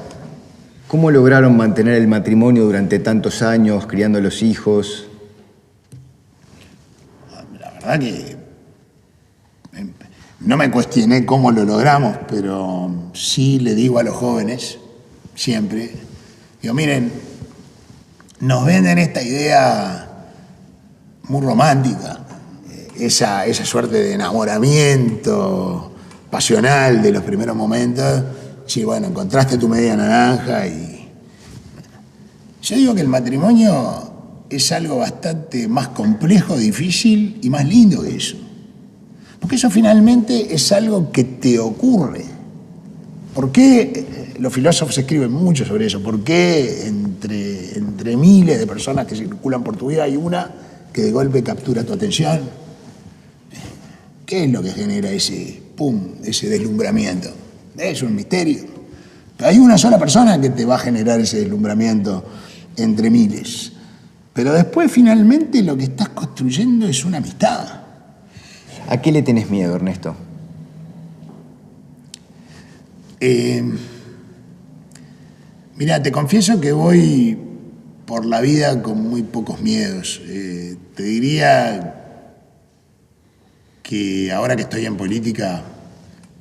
¿Cómo lograron mantener el matrimonio durante tantos años, criando los hijos? La verdad que no me cuestioné cómo lo logramos, pero sí le digo a los jóvenes, siempre, digo, miren, nos venden esta idea muy romántica, esa suerte de enamoramiento pasional de los primeros momentos. Sí, bueno, encontraste tu media naranja y... Yo digo que el matrimonio es algo bastante más complejo, difícil y más lindo que eso. Porque eso finalmente es algo que te ocurre. ¿Por qué? Los filósofos escriben mucho sobre eso. ¿Por qué entre miles de personas que circulan por tu vida hay una que de golpe captura tu atención? ¿Qué es lo que genera ese deslumbramiento? Es un misterio. Pero hay una sola persona que te va a generar ese deslumbramiento entre miles. Pero después, finalmente, lo que estás construyendo es una amistad. ¿A qué le tenés miedo, Ernesto? Mira, te confieso que voy por la vida con muy pocos miedos. Te diría que ahora que estoy en política,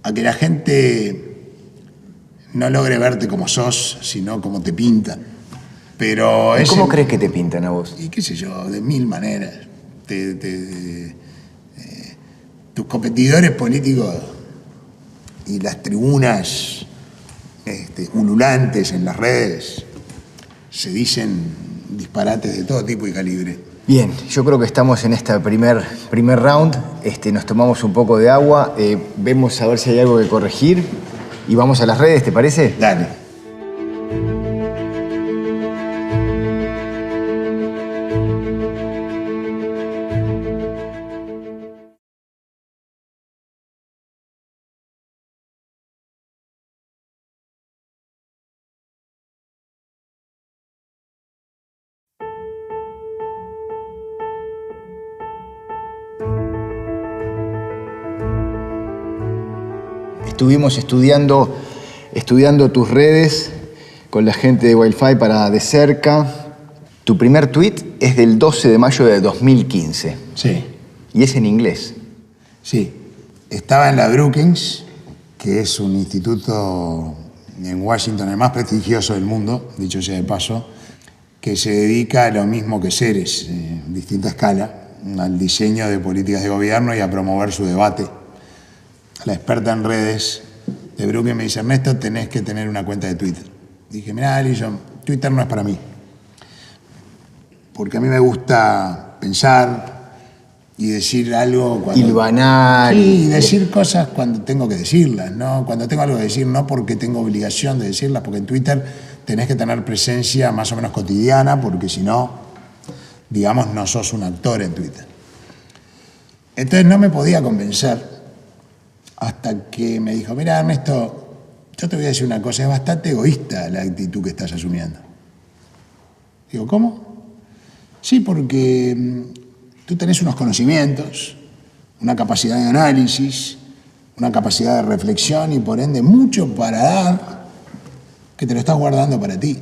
a que la gente no logre verte como sos, sino como te pintan. Pero ¿Cómo crees que te pintan a vos? Y qué sé yo, de mil maneras. tus competidores políticos y las tribunas ululantes en las redes se dicen disparates de todo tipo y calibre. Bien, yo creo que estamos en este primer round. Nos tomamos un poco de agua, vemos a ver si hay algo que corregir y vamos a las redes, ¿te parece? Dale. Estuvimos estudiando tus redes con la gente de Wi-Fi para de cerca. Tu primer tweet es del 12 de mayo de 2015. Sí. Y es en inglés. Sí. Estaba en la Brookings, que es un instituto en Washington, el más prestigioso del mundo, dicho sea de paso, que se dedica a lo mismo que Ceres, en distinta escala, al diseño de políticas de gobierno y a promover su debate. La experta en redes de Brookings me dice: Ernesto, tenés que tener una cuenta de Twitter. Dije: mirá, Alison, Twitter no es para mí. Porque a mí me gusta pensar y decir algo cuando... Hilvanar. Sí, y decir cosas cuando tengo que decirlas, ¿no? Cuando tengo algo que decir, no porque tengo obligación de decirlas, porque en Twitter tenés que tener presencia más o menos cotidiana, porque si no, digamos, no sos un actor en Twitter. Entonces no me podía convencer. Hasta que me dijo: mira, Ernesto, yo te voy a decir una cosa, es bastante egoísta la actitud que estás asumiendo. Digo: ¿cómo? Sí, porque tú tenés unos conocimientos, una capacidad de análisis, una capacidad de reflexión y por ende mucho para dar, que te lo estás guardando para ti.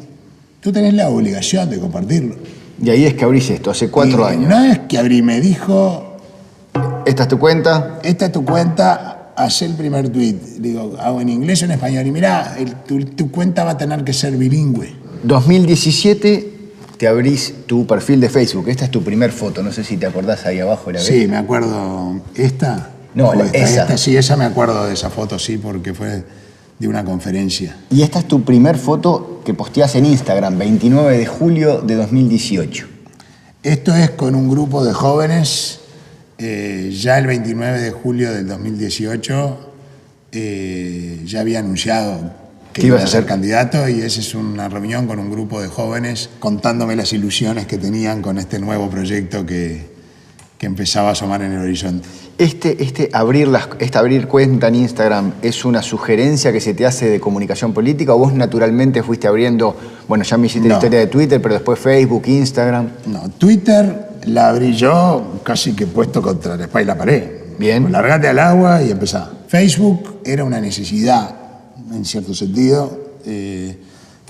Tú tenés la obligación de compartirlo. Y ahí es que abrís esto, hace 4 años. No es que abrí, me dijo: ¿esta es tu cuenta? Esta es tu cuenta. Hacé el primer tweet, digo, hago en inglés o en español, y mirá, tu cuenta va a tener que ser bilingüe. 2017 te abrís tu perfil de Facebook, esta es tu primer foto, no sé si te acordás ahí abajo, ¿la ves? Sí, me acuerdo. ¿Esta? No, esa. Sí, esa me acuerdo de esa foto, sí, porque fue de una conferencia. Y esta es tu primer foto que posteás en Instagram, 29 de julio de 2018. Esto es con un grupo de jóvenes. Ya el 29 de julio del 2018 ya había anunciado que iba a ser candidato, y esa es una reunión con un grupo de jóvenes contándome las ilusiones que tenían con este nuevo proyecto que empezaba a asomar en el horizonte. Abrir cuenta en Instagram es una sugerencia que se te hace de comunicación política, o vos naturalmente fuiste abriendo, bueno, ya me hiciste la historia de Twitter, pero después Facebook, Instagram? No, Twitter la abrí yo casi que puesto contra la espalda y la pared. Bien. Pues largate al agua y empezá. Facebook era una necesidad, en cierto sentido,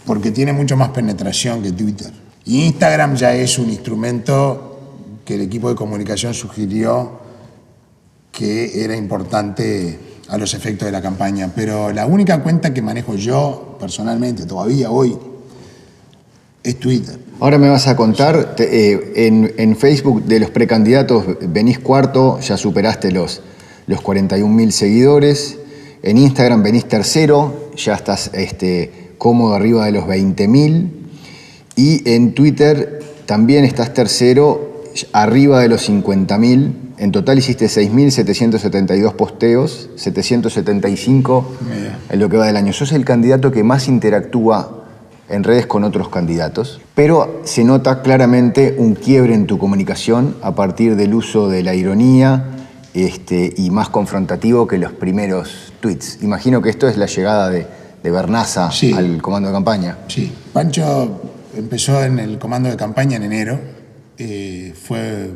porque tiene mucho más penetración que Twitter. Y Instagram ya es un instrumento que el equipo de comunicación sugirió que era importante a los efectos de la campaña. Pero la única cuenta que manejo yo personalmente, todavía hoy, es Twitter. Ahora me vas a contar, en Facebook de los precandidatos venís cuarto, ya superaste los 41.000 seguidores. En Instagram venís tercero, ya estás cómodo arriba de los 20.000. Y en Twitter también estás tercero, arriba de los 50.000. En total hiciste 6.772 posteos, 775 en lo que va del año. Sos el candidato que más interactúa en redes con otros candidatos, pero se nota claramente un quiebre en tu comunicación a partir del uso de la ironía y más confrontativo que los primeros tweets. Imagino que esto es la llegada de Bernaza al comando de campaña. Sí, Pancho empezó en el comando de campaña en enero, fue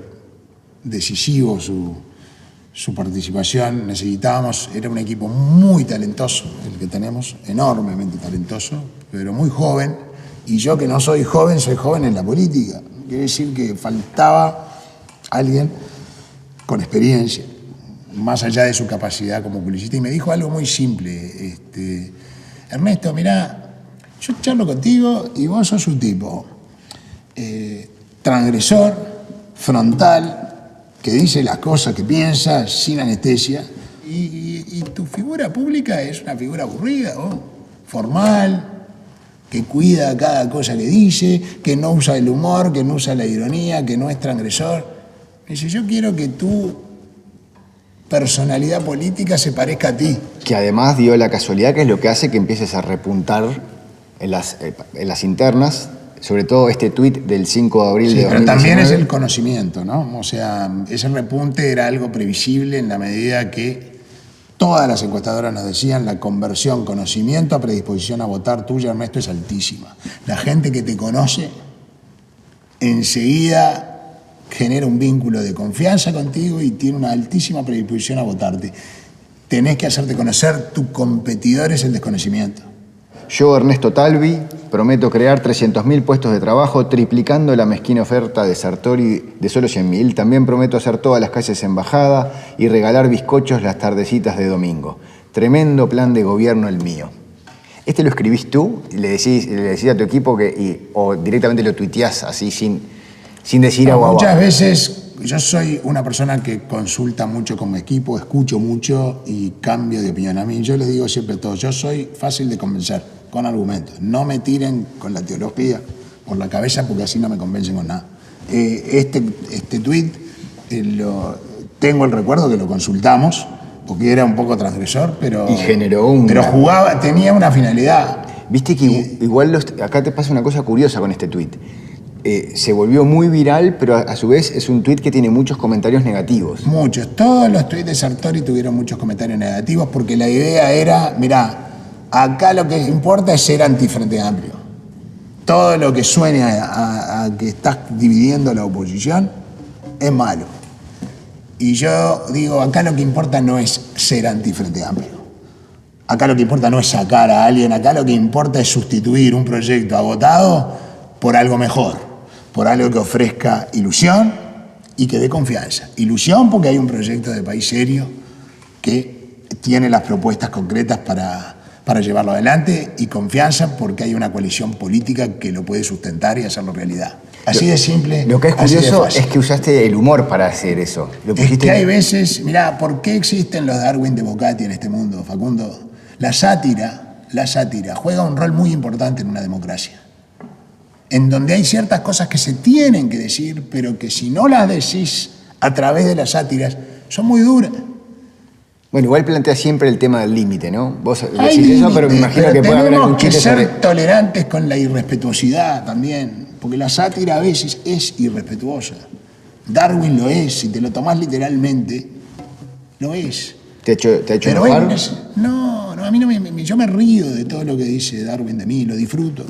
decisivo su participación. Era un equipo muy talentoso el que tenemos, enormemente talentoso, pero muy joven, y yo que no soy joven en la política. Quiere decir que faltaba alguien con experiencia, más allá de su capacidad como publicista, y me dijo algo muy simple: Ernesto, mirá, yo charlo contigo y vos sos un tipo transgresor, frontal, que dice las cosas que piensa sin anestesia. Y tu figura pública es una figura aburrida, ¿no? Formal, que cuida cada cosa que dice, que no usa el humor, que no usa la ironía, que no es transgresor. Me dice, yo quiero que tu personalidad política se parezca a ti. Que además dio la casualidad que es lo que hace que empieces a repuntar en las internas, sobre todo este tuit del 5 de abril de 2019. Pero también es el conocimiento, ¿no? O sea, ese repunte era algo previsible en la medida que todas las encuestadoras nos decían la conversión conocimiento a predisposición a votar tuya, Ernesto, es altísima. La gente que te conoce enseguida genera un vínculo de confianza contigo y tiene una altísima predisposición a votarte. Tenés que hacerte conocer, tu competidor es el desconocimiento. Yo, Ernesto Talvi, prometo crear 300.000 puestos de trabajo, triplicando la mezquina oferta de Sartori de solo 100.000. También prometo hacer todas las calles embajada y regalar bizcochos las tardecitas de domingo. Tremendo plan de gobierno el mío. ¿Este lo escribís tú? ¿Le decís a tu equipo o directamente lo tuiteás así sin decir agua? Muchas veces yo soy una persona que consulta mucho con mi equipo, escucho mucho y cambio de opinión. A mí yo les digo siempre a todos, yo soy fácil de convencer con argumentos. No me tiren con la teología por la cabeza porque así no me convencen con nada. Este tuit tengo el recuerdo que lo consultamos porque era un poco transgresor, pero... Y generó Pero tenía una finalidad. Viste que igual acá te pasa una cosa curiosa con este tuit. Se volvió muy viral, pero a su vez es un tuit que tiene muchos comentarios negativos. Muchos. Todos los tuits de Sartori tuvieron muchos comentarios negativos porque la idea era, mirá, acá lo que importa es ser antifrente amplio. Todo lo que suene a que estás dividiendo la oposición es malo. Y yo digo, acá lo que importa no es ser antifrente amplio. Acá lo que importa no es sacar a alguien, acá lo que importa es sustituir un proyecto agotado por algo mejor, por algo que ofrezca ilusión y que dé confianza. Ilusión porque hay un proyecto de país serio que tiene las propuestas concretas para llevarlo adelante y confianza porque hay una coalición política que lo puede sustentar y hacerlo realidad. Así de simple. Lo que es curioso es que usaste el humor para hacer eso. Es que hay veces, mirá, ¿por qué existen los Darwin de Bocati en este mundo, Facundo? La sátira juega un rol muy importante en una democracia, en donde hay ciertas cosas que se tienen que decir, pero que si no las decís a través de las sátiras, son muy duras. Bueno, igual plantea siempre el tema del límite, ¿no? Vos decís eso, pero me imagino que puede haber algún chiste sobre... Tenemos que ser tolerantes con la irrespetuosidad también, porque la sátira a veces es irrespetuosa. Darwin lo es, si te lo tomás literalmente, lo es. ¿Te ha hecho pero enojar? No, a mí no yo me río de todo lo que dice Darwin de mí, lo disfruto.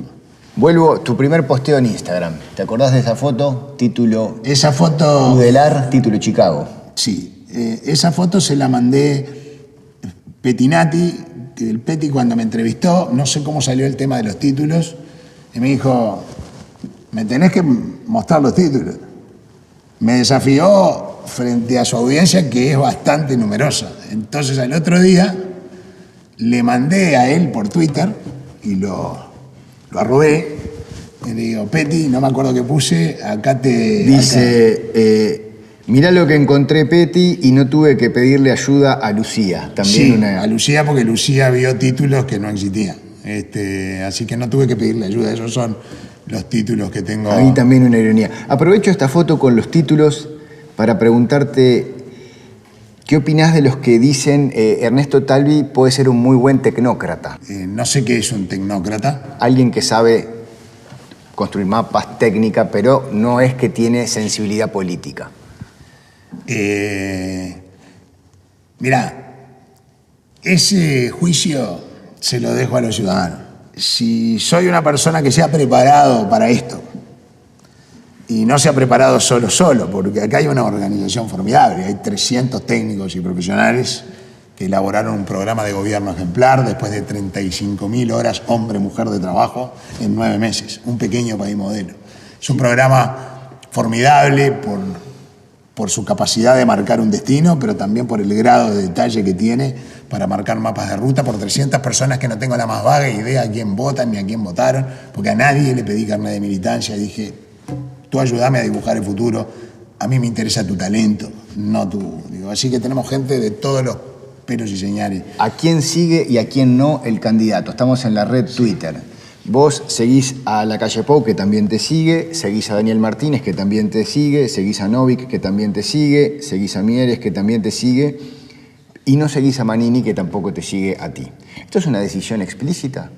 Vuelvo, tu primer posteo en Instagram. ¿Te acordás de esa foto? Título... Esa foto... Udelar, título Chicago. Sí. Esa foto se la mandé Pettinati, que el Petti cuando me entrevistó, no sé cómo salió el tema de los títulos, y me dijo, me tenés que mostrar los títulos. Me desafió frente a su audiencia, que es bastante numerosa. Entonces al otro día le mandé a él por Twitter y lo arrobé. Y le digo, Petti, no me acuerdo qué puse, acá te... Dice... mirá lo que encontré, Petti, y no tuve que pedirle ayuda a Lucía. También sí, a Lucía, porque Lucía vio títulos que no existían. Así que no tuve que pedirle ayuda. Esos son los títulos que tengo. A mí también una ironía. Aprovecho esta foto con los títulos para preguntarte ¿qué opinás de los que dicen Ernesto Talvi puede ser un muy buen tecnócrata? No sé qué es un tecnócrata. Alguien que sabe construir mapas, técnica, pero no es que tiene sensibilidad política. Mirá, ese juicio se lo dejo a los ciudadanos. Si soy una persona que se ha preparado para esto, y no se ha preparado solo, porque acá hay una organización formidable, hay 300 técnicos y profesionales que elaboraron un programa de gobierno ejemplar después de 35.000 horas hombre-mujer de trabajo en 9 meses, un pequeño país modelo. Es un programa formidable por su capacidad de marcar un destino, pero también por el grado de detalle que tiene para marcar mapas de ruta, por 300 personas que no tengo la más vaga idea a quién votan ni a quién votaron, porque a nadie le pedí carnet de militancia, dije, tú ayúdame a dibujar el futuro, a mí me interesa tu talento, no tú. Digo, así que tenemos gente de todos los pelos y señales. ¿A quién sigue y a quién no el candidato? Estamos en la red Twitter. Vos seguís a Lacalle Pou, que también te sigue, seguís a Daniel Martínez, que también te sigue, seguís a Novik, que también te sigue, seguís a Mieres, que también te sigue, y no seguís a Manini, que tampoco te sigue a ti. ¿Esto es una decisión explícita?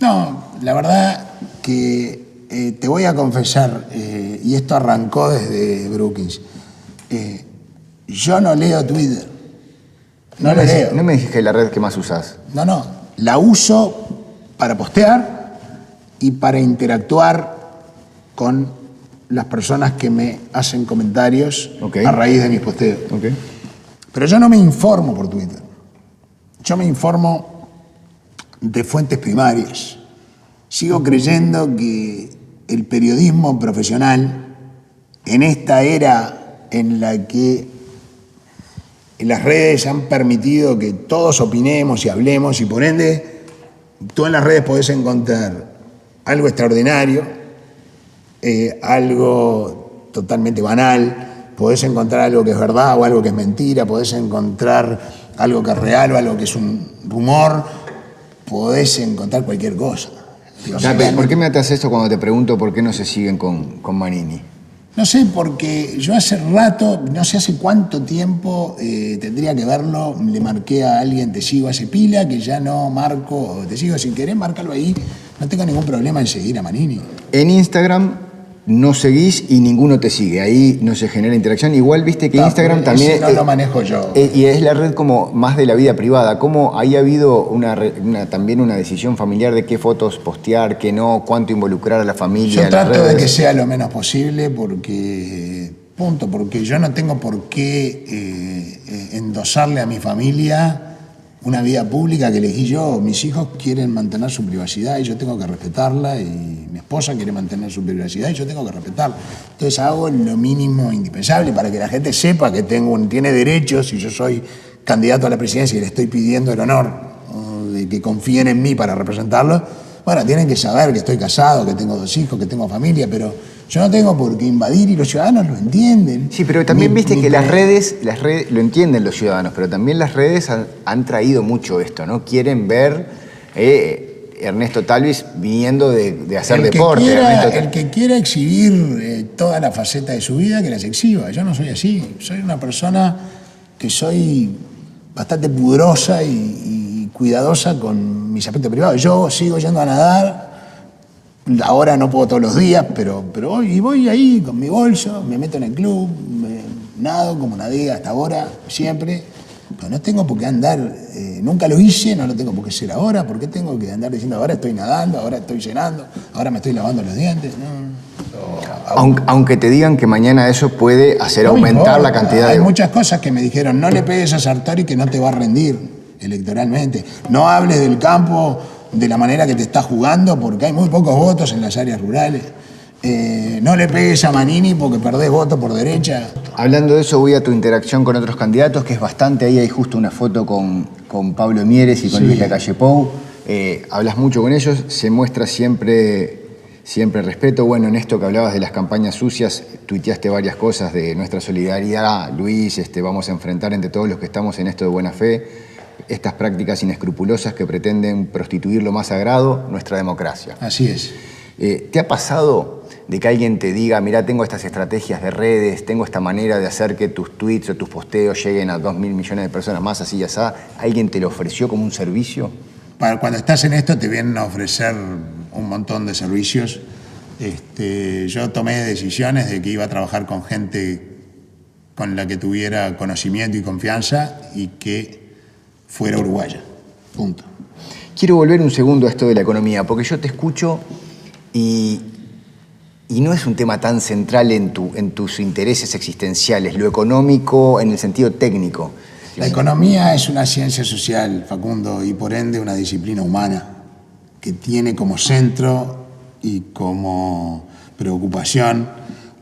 No, la verdad que te voy a confesar, y esto arrancó desde Brookings, yo no leo Twitter. No lo leo. No me dijes que es la red que más usás. No, la uso para postear y para interactuar con las personas que me hacen comentarios a raíz de mis posteos. Pero yo no me informo por Twitter. Yo me informo de fuentes primarias. Sigo creyendo que el periodismo profesional, en esta era en la que las redes han permitido que todos opinemos y hablemos, y por ende tú en las redes podés encontrar algo extraordinario, algo totalmente banal, podés encontrar algo que es verdad o algo que es mentira, podés encontrar algo que es real o algo que es un rumor, podés encontrar cualquier cosa. ¿Por qué me atas esto cuando te pregunto por qué no se siguen con Manini? No sé, porque yo hace rato, no sé hace cuánto tiempo, tendría que verlo, le marqué a alguien, te sigo hace pila, que ya no marco, te sigo sin querer, márcalo ahí, no tengo ningún problema en seguir a Manini. En Instagram no seguís y ninguno te sigue, ahí no se genera interacción. Igual viste que Instagram también... No lo manejo yo. Y es la red como más de la vida privada. ¿Cómo ahí ha habido también una decisión familiar de qué fotos postear, qué no, cuánto involucrar a la familia? Yo trato de que sea lo menos posible porque yo no tengo por qué endosarle a mi familia una vida pública que elegí yo. Mis hijos quieren mantener su privacidad y yo tengo que respetarla, y mi esposa quiere mantener su privacidad y yo tengo que respetarla. Entonces hago lo mínimo indispensable para que la gente sepa que tiene derechos, y yo soy candidato a la presidencia y le estoy pidiendo el honor de que confíen en mí para representarlo. Bueno, tienen que saber que estoy casado, que tengo 2 hijos, que tengo familia, pero yo no tengo por qué invadir, y los ciudadanos lo entienden. Sí, pero también viste que las redes lo entienden los ciudadanos, pero también las redes han traído mucho esto, ¿no? Quieren ver Ernesto Talvis viniendo de hacer deporte. El que quiera exhibir toda la faceta de su vida, que las exhiba. Yo no soy así. Soy una persona que soy bastante pudorosa y cuidadosa con mis aspectos privados. Yo sigo yendo a nadar. Ahora no puedo todos los días, pero voy ahí con mi bolso, me meto en el club, nado como nadé hasta ahora, siempre. Pero no tengo por qué andar, nunca lo hice, no lo tengo por qué hacer ahora. ¿Por qué tengo que andar diciendo ahora estoy nadando, ahora estoy cenando, ahora me estoy lavando los dientes? Aunque te digan que mañana eso puede hacer aumentar la cantidad de... Hay muchas cosas que me dijeron, no le pegues a Sartori que no te va a rendir electoralmente. No hables del campo de la manera que te está jugando porque hay muy pocos votos en las áreas rurales. No le pegues a Manini porque perdés votos por derecha. Hablando de eso, voy a tu interacción con otros candidatos, que es bastante. Ahí hay justo una foto con Pablo Mieres y con Luis Lacalle Pou. Hablas mucho con ellos, se muestra siempre respeto. Bueno, en esto que hablabas de las campañas sucias, tuiteaste varias cosas de nuestra solidaridad. Luis, vamos a enfrentar entre todos los que estamos en esto de buena fe estas prácticas inescrupulosas que pretenden prostituir lo más sagrado, nuestra democracia. Así es. ¿Te ha pasado de que alguien te diga, mirá, tengo estas estrategias de redes, tengo esta manera de hacer que tus tweets o tus posteos lleguen a 2.000 millones de personas más, así y así? ¿Alguien te lo ofreció como un servicio? Cuando estás en esto te vienen a ofrecer un montón de servicios. Yo tomé decisiones de que iba a trabajar con gente con la que tuviera conocimiento y confianza y que fuera uruguaya. Punto. Quiero volver un segundo a esto de la economía, porque yo te escucho y no es un tema tan central en tus intereses existenciales, lo económico en el sentido técnico. La economía es una ciencia social, Facundo, y por ende una disciplina humana que tiene como centro y como preocupación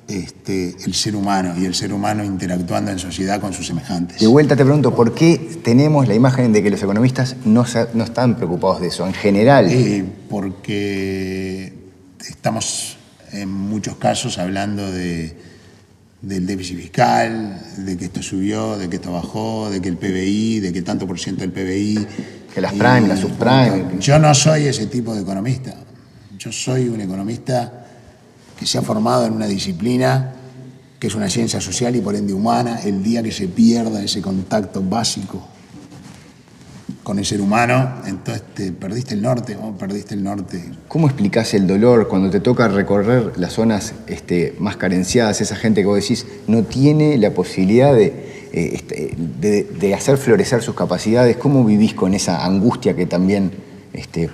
el ser humano, y el ser humano interactuando en sociedad con sus semejantes. De vuelta te pregunto, ¿por qué tenemos la imagen de que los economistas no están preocupados de eso en general? Porque estamos en muchos casos hablando de del déficit fiscal, de que esto subió, de que esto bajó, de que el PBI, de que tanto por ciento del PBI. Que las prime, las subprime. Yo no soy ese tipo de economista. Yo soy un economista que se ha formado en una disciplina que es una ciencia social y por ende humana. El día que se pierda ese contacto básico con el ser humano, entonces te perdiste el norte, ¿no? Perdiste el norte. ¿Cómo explicás el dolor cuando te toca recorrer las zonas más carenciadas? Esa gente que vos decís no tiene la posibilidad de hacer florecer sus capacidades. ¿Cómo vivís con esa angustia que también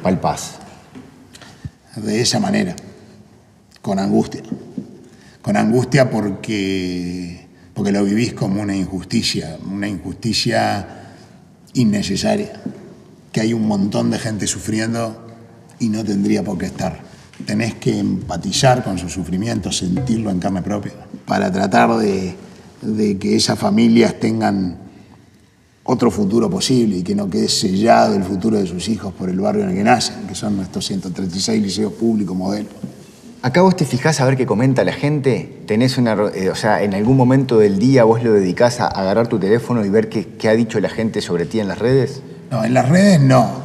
palpás? De esa manera, con angustia. Con angustia porque lo vivís como una injusticia innecesaria, que hay un montón de gente sufriendo y no tendría por qué estar. Tenés que empatizar con su sufrimiento, sentirlo en carne propia, para tratar de que esas familias tengan otro futuro posible y que no quede sellado el futuro de sus hijos por el barrio en el que nacen, que son nuestros 136 liceos públicos modelo. Acá vos te fijás a ver qué comenta la gente, tenés en algún momento del día vos lo dedicás a agarrar tu teléfono y ver qué ha dicho la gente sobre ti en las redes. No, en las redes no.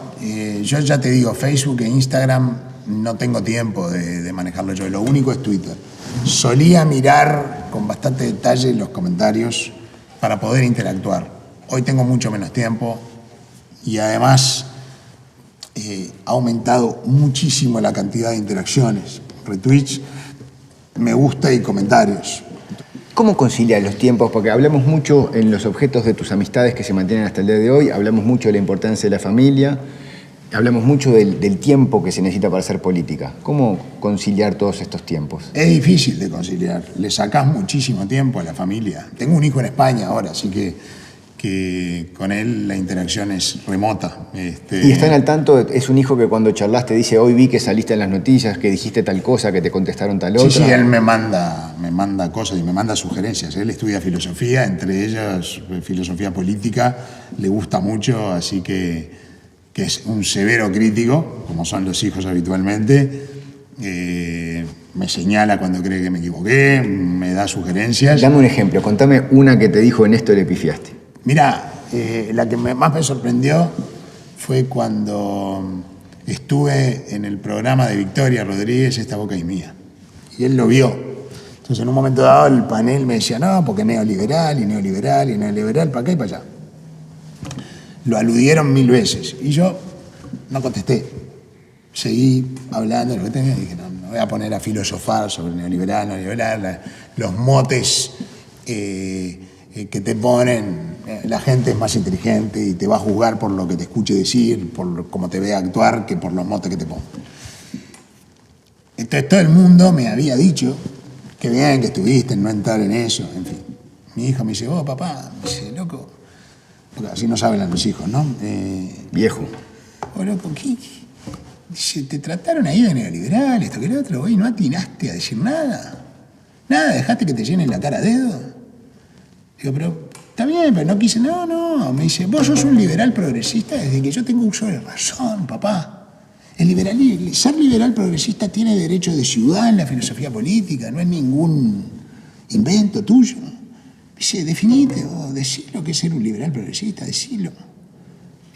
Yo ya te digo, Facebook e Instagram no tengo tiempo de manejarlo yo. Lo único es Twitter. Solía mirar con bastante detalle los comentarios para poder interactuar. Hoy tengo mucho menos tiempo y además ha aumentado muchísimo la cantidad de interacciones. Retweets, me gusta y comentarios. ¿Cómo conciliar los tiempos? Porque hablamos mucho en los objetos de tus amistades que se mantienen hasta el día de hoy, hablamos mucho de la importancia de la familia, hablamos mucho del tiempo que se necesita para hacer política. ¿Cómo conciliar todos estos tiempos? Es difícil de conciliar, le sacás muchísimo tiempo a la familia. Tengo un hijo en España ahora, así que con él la interacción es remota. ¿Y están al tanto? Es un hijo que cuando charlas te dice, hoy vi que saliste en las noticias, que dijiste tal cosa, que te contestaron tal otra. Sí, él me manda cosas y me manda sugerencias. Él estudia filosofía, entre ellas filosofía política, le gusta mucho, así que es un severo crítico, como son los hijos habitualmente. Me señala cuando cree que me equivoqué, me da sugerencias. Dame un ejemplo, contame una que te dijo en esto le pifiaste. Mirá, la que más me sorprendió fue cuando estuve en el programa de Victoria Rodríguez, Esta boca es mía. Y él lo vio. Entonces, en un momento dado, el panel me decía, no, porque neoliberal, y neoliberal, y neoliberal, para acá y para allá. Lo aludieron 1000 veces. Y yo no contesté. Seguí hablando de lo que tenía y dije, no, me voy a poner a filosofar sobre neoliberal, los motes que te ponen. La gente es más inteligente y te va a juzgar por lo que te escuche decir, por cómo te vea actuar, que por los motes que te ponga. Entonces todo el mundo me había dicho que bien que estuviste en no entrar en eso, en fin. Mi hijo me dice, papá, me dice, loco, porque así no saben a los hijos, ¿no? Viejo. Loco, ¿qué? Dice, te trataron ahí de neoliberal, esto que lo otro, y no atinaste a decir nada. Nada, dejaste que te llenen la cara a dedo. Digo, pero está bien, pero no quise. No. Me dice, vos sos un liberal progresista desde que yo tengo uso de razón, papá. Ser liberal progresista tiene derecho de ciudad en la filosofía política, no es ningún invento tuyo. Dice, definite o decí lo que es ser un liberal progresista, decilo.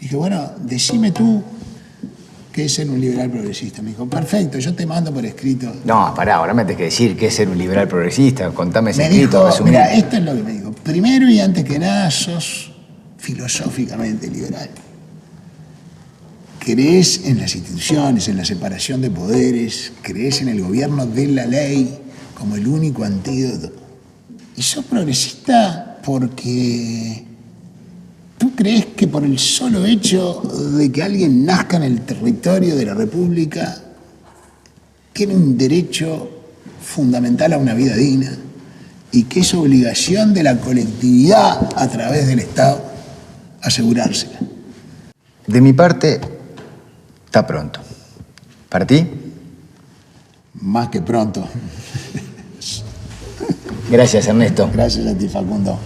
Dije, bueno, decime tú qué es ser un liberal progresista. Me dijo, perfecto, yo te mando por escrito. No, pará, ahora me tenés que decir qué es ser un liberal progresista. Contame ese me escrito, dijo, resumí. mira, esto es lo que me dijo. Primero y antes que nada, sos filosóficamente liberal. Crees en las instituciones, en la separación de poderes, crees en el gobierno de la ley como el único antídoto. Y sos progresista porque tú crees que por el solo hecho de que alguien nazca en el territorio de la República tiene un derecho fundamental a una vida digna y que es obligación de la colectividad a través del Estado asegurársela. De mi parte, está pronto. ¿Para ti? Más que pronto. Gracias, Ernesto. Gracias a ti, Facundo.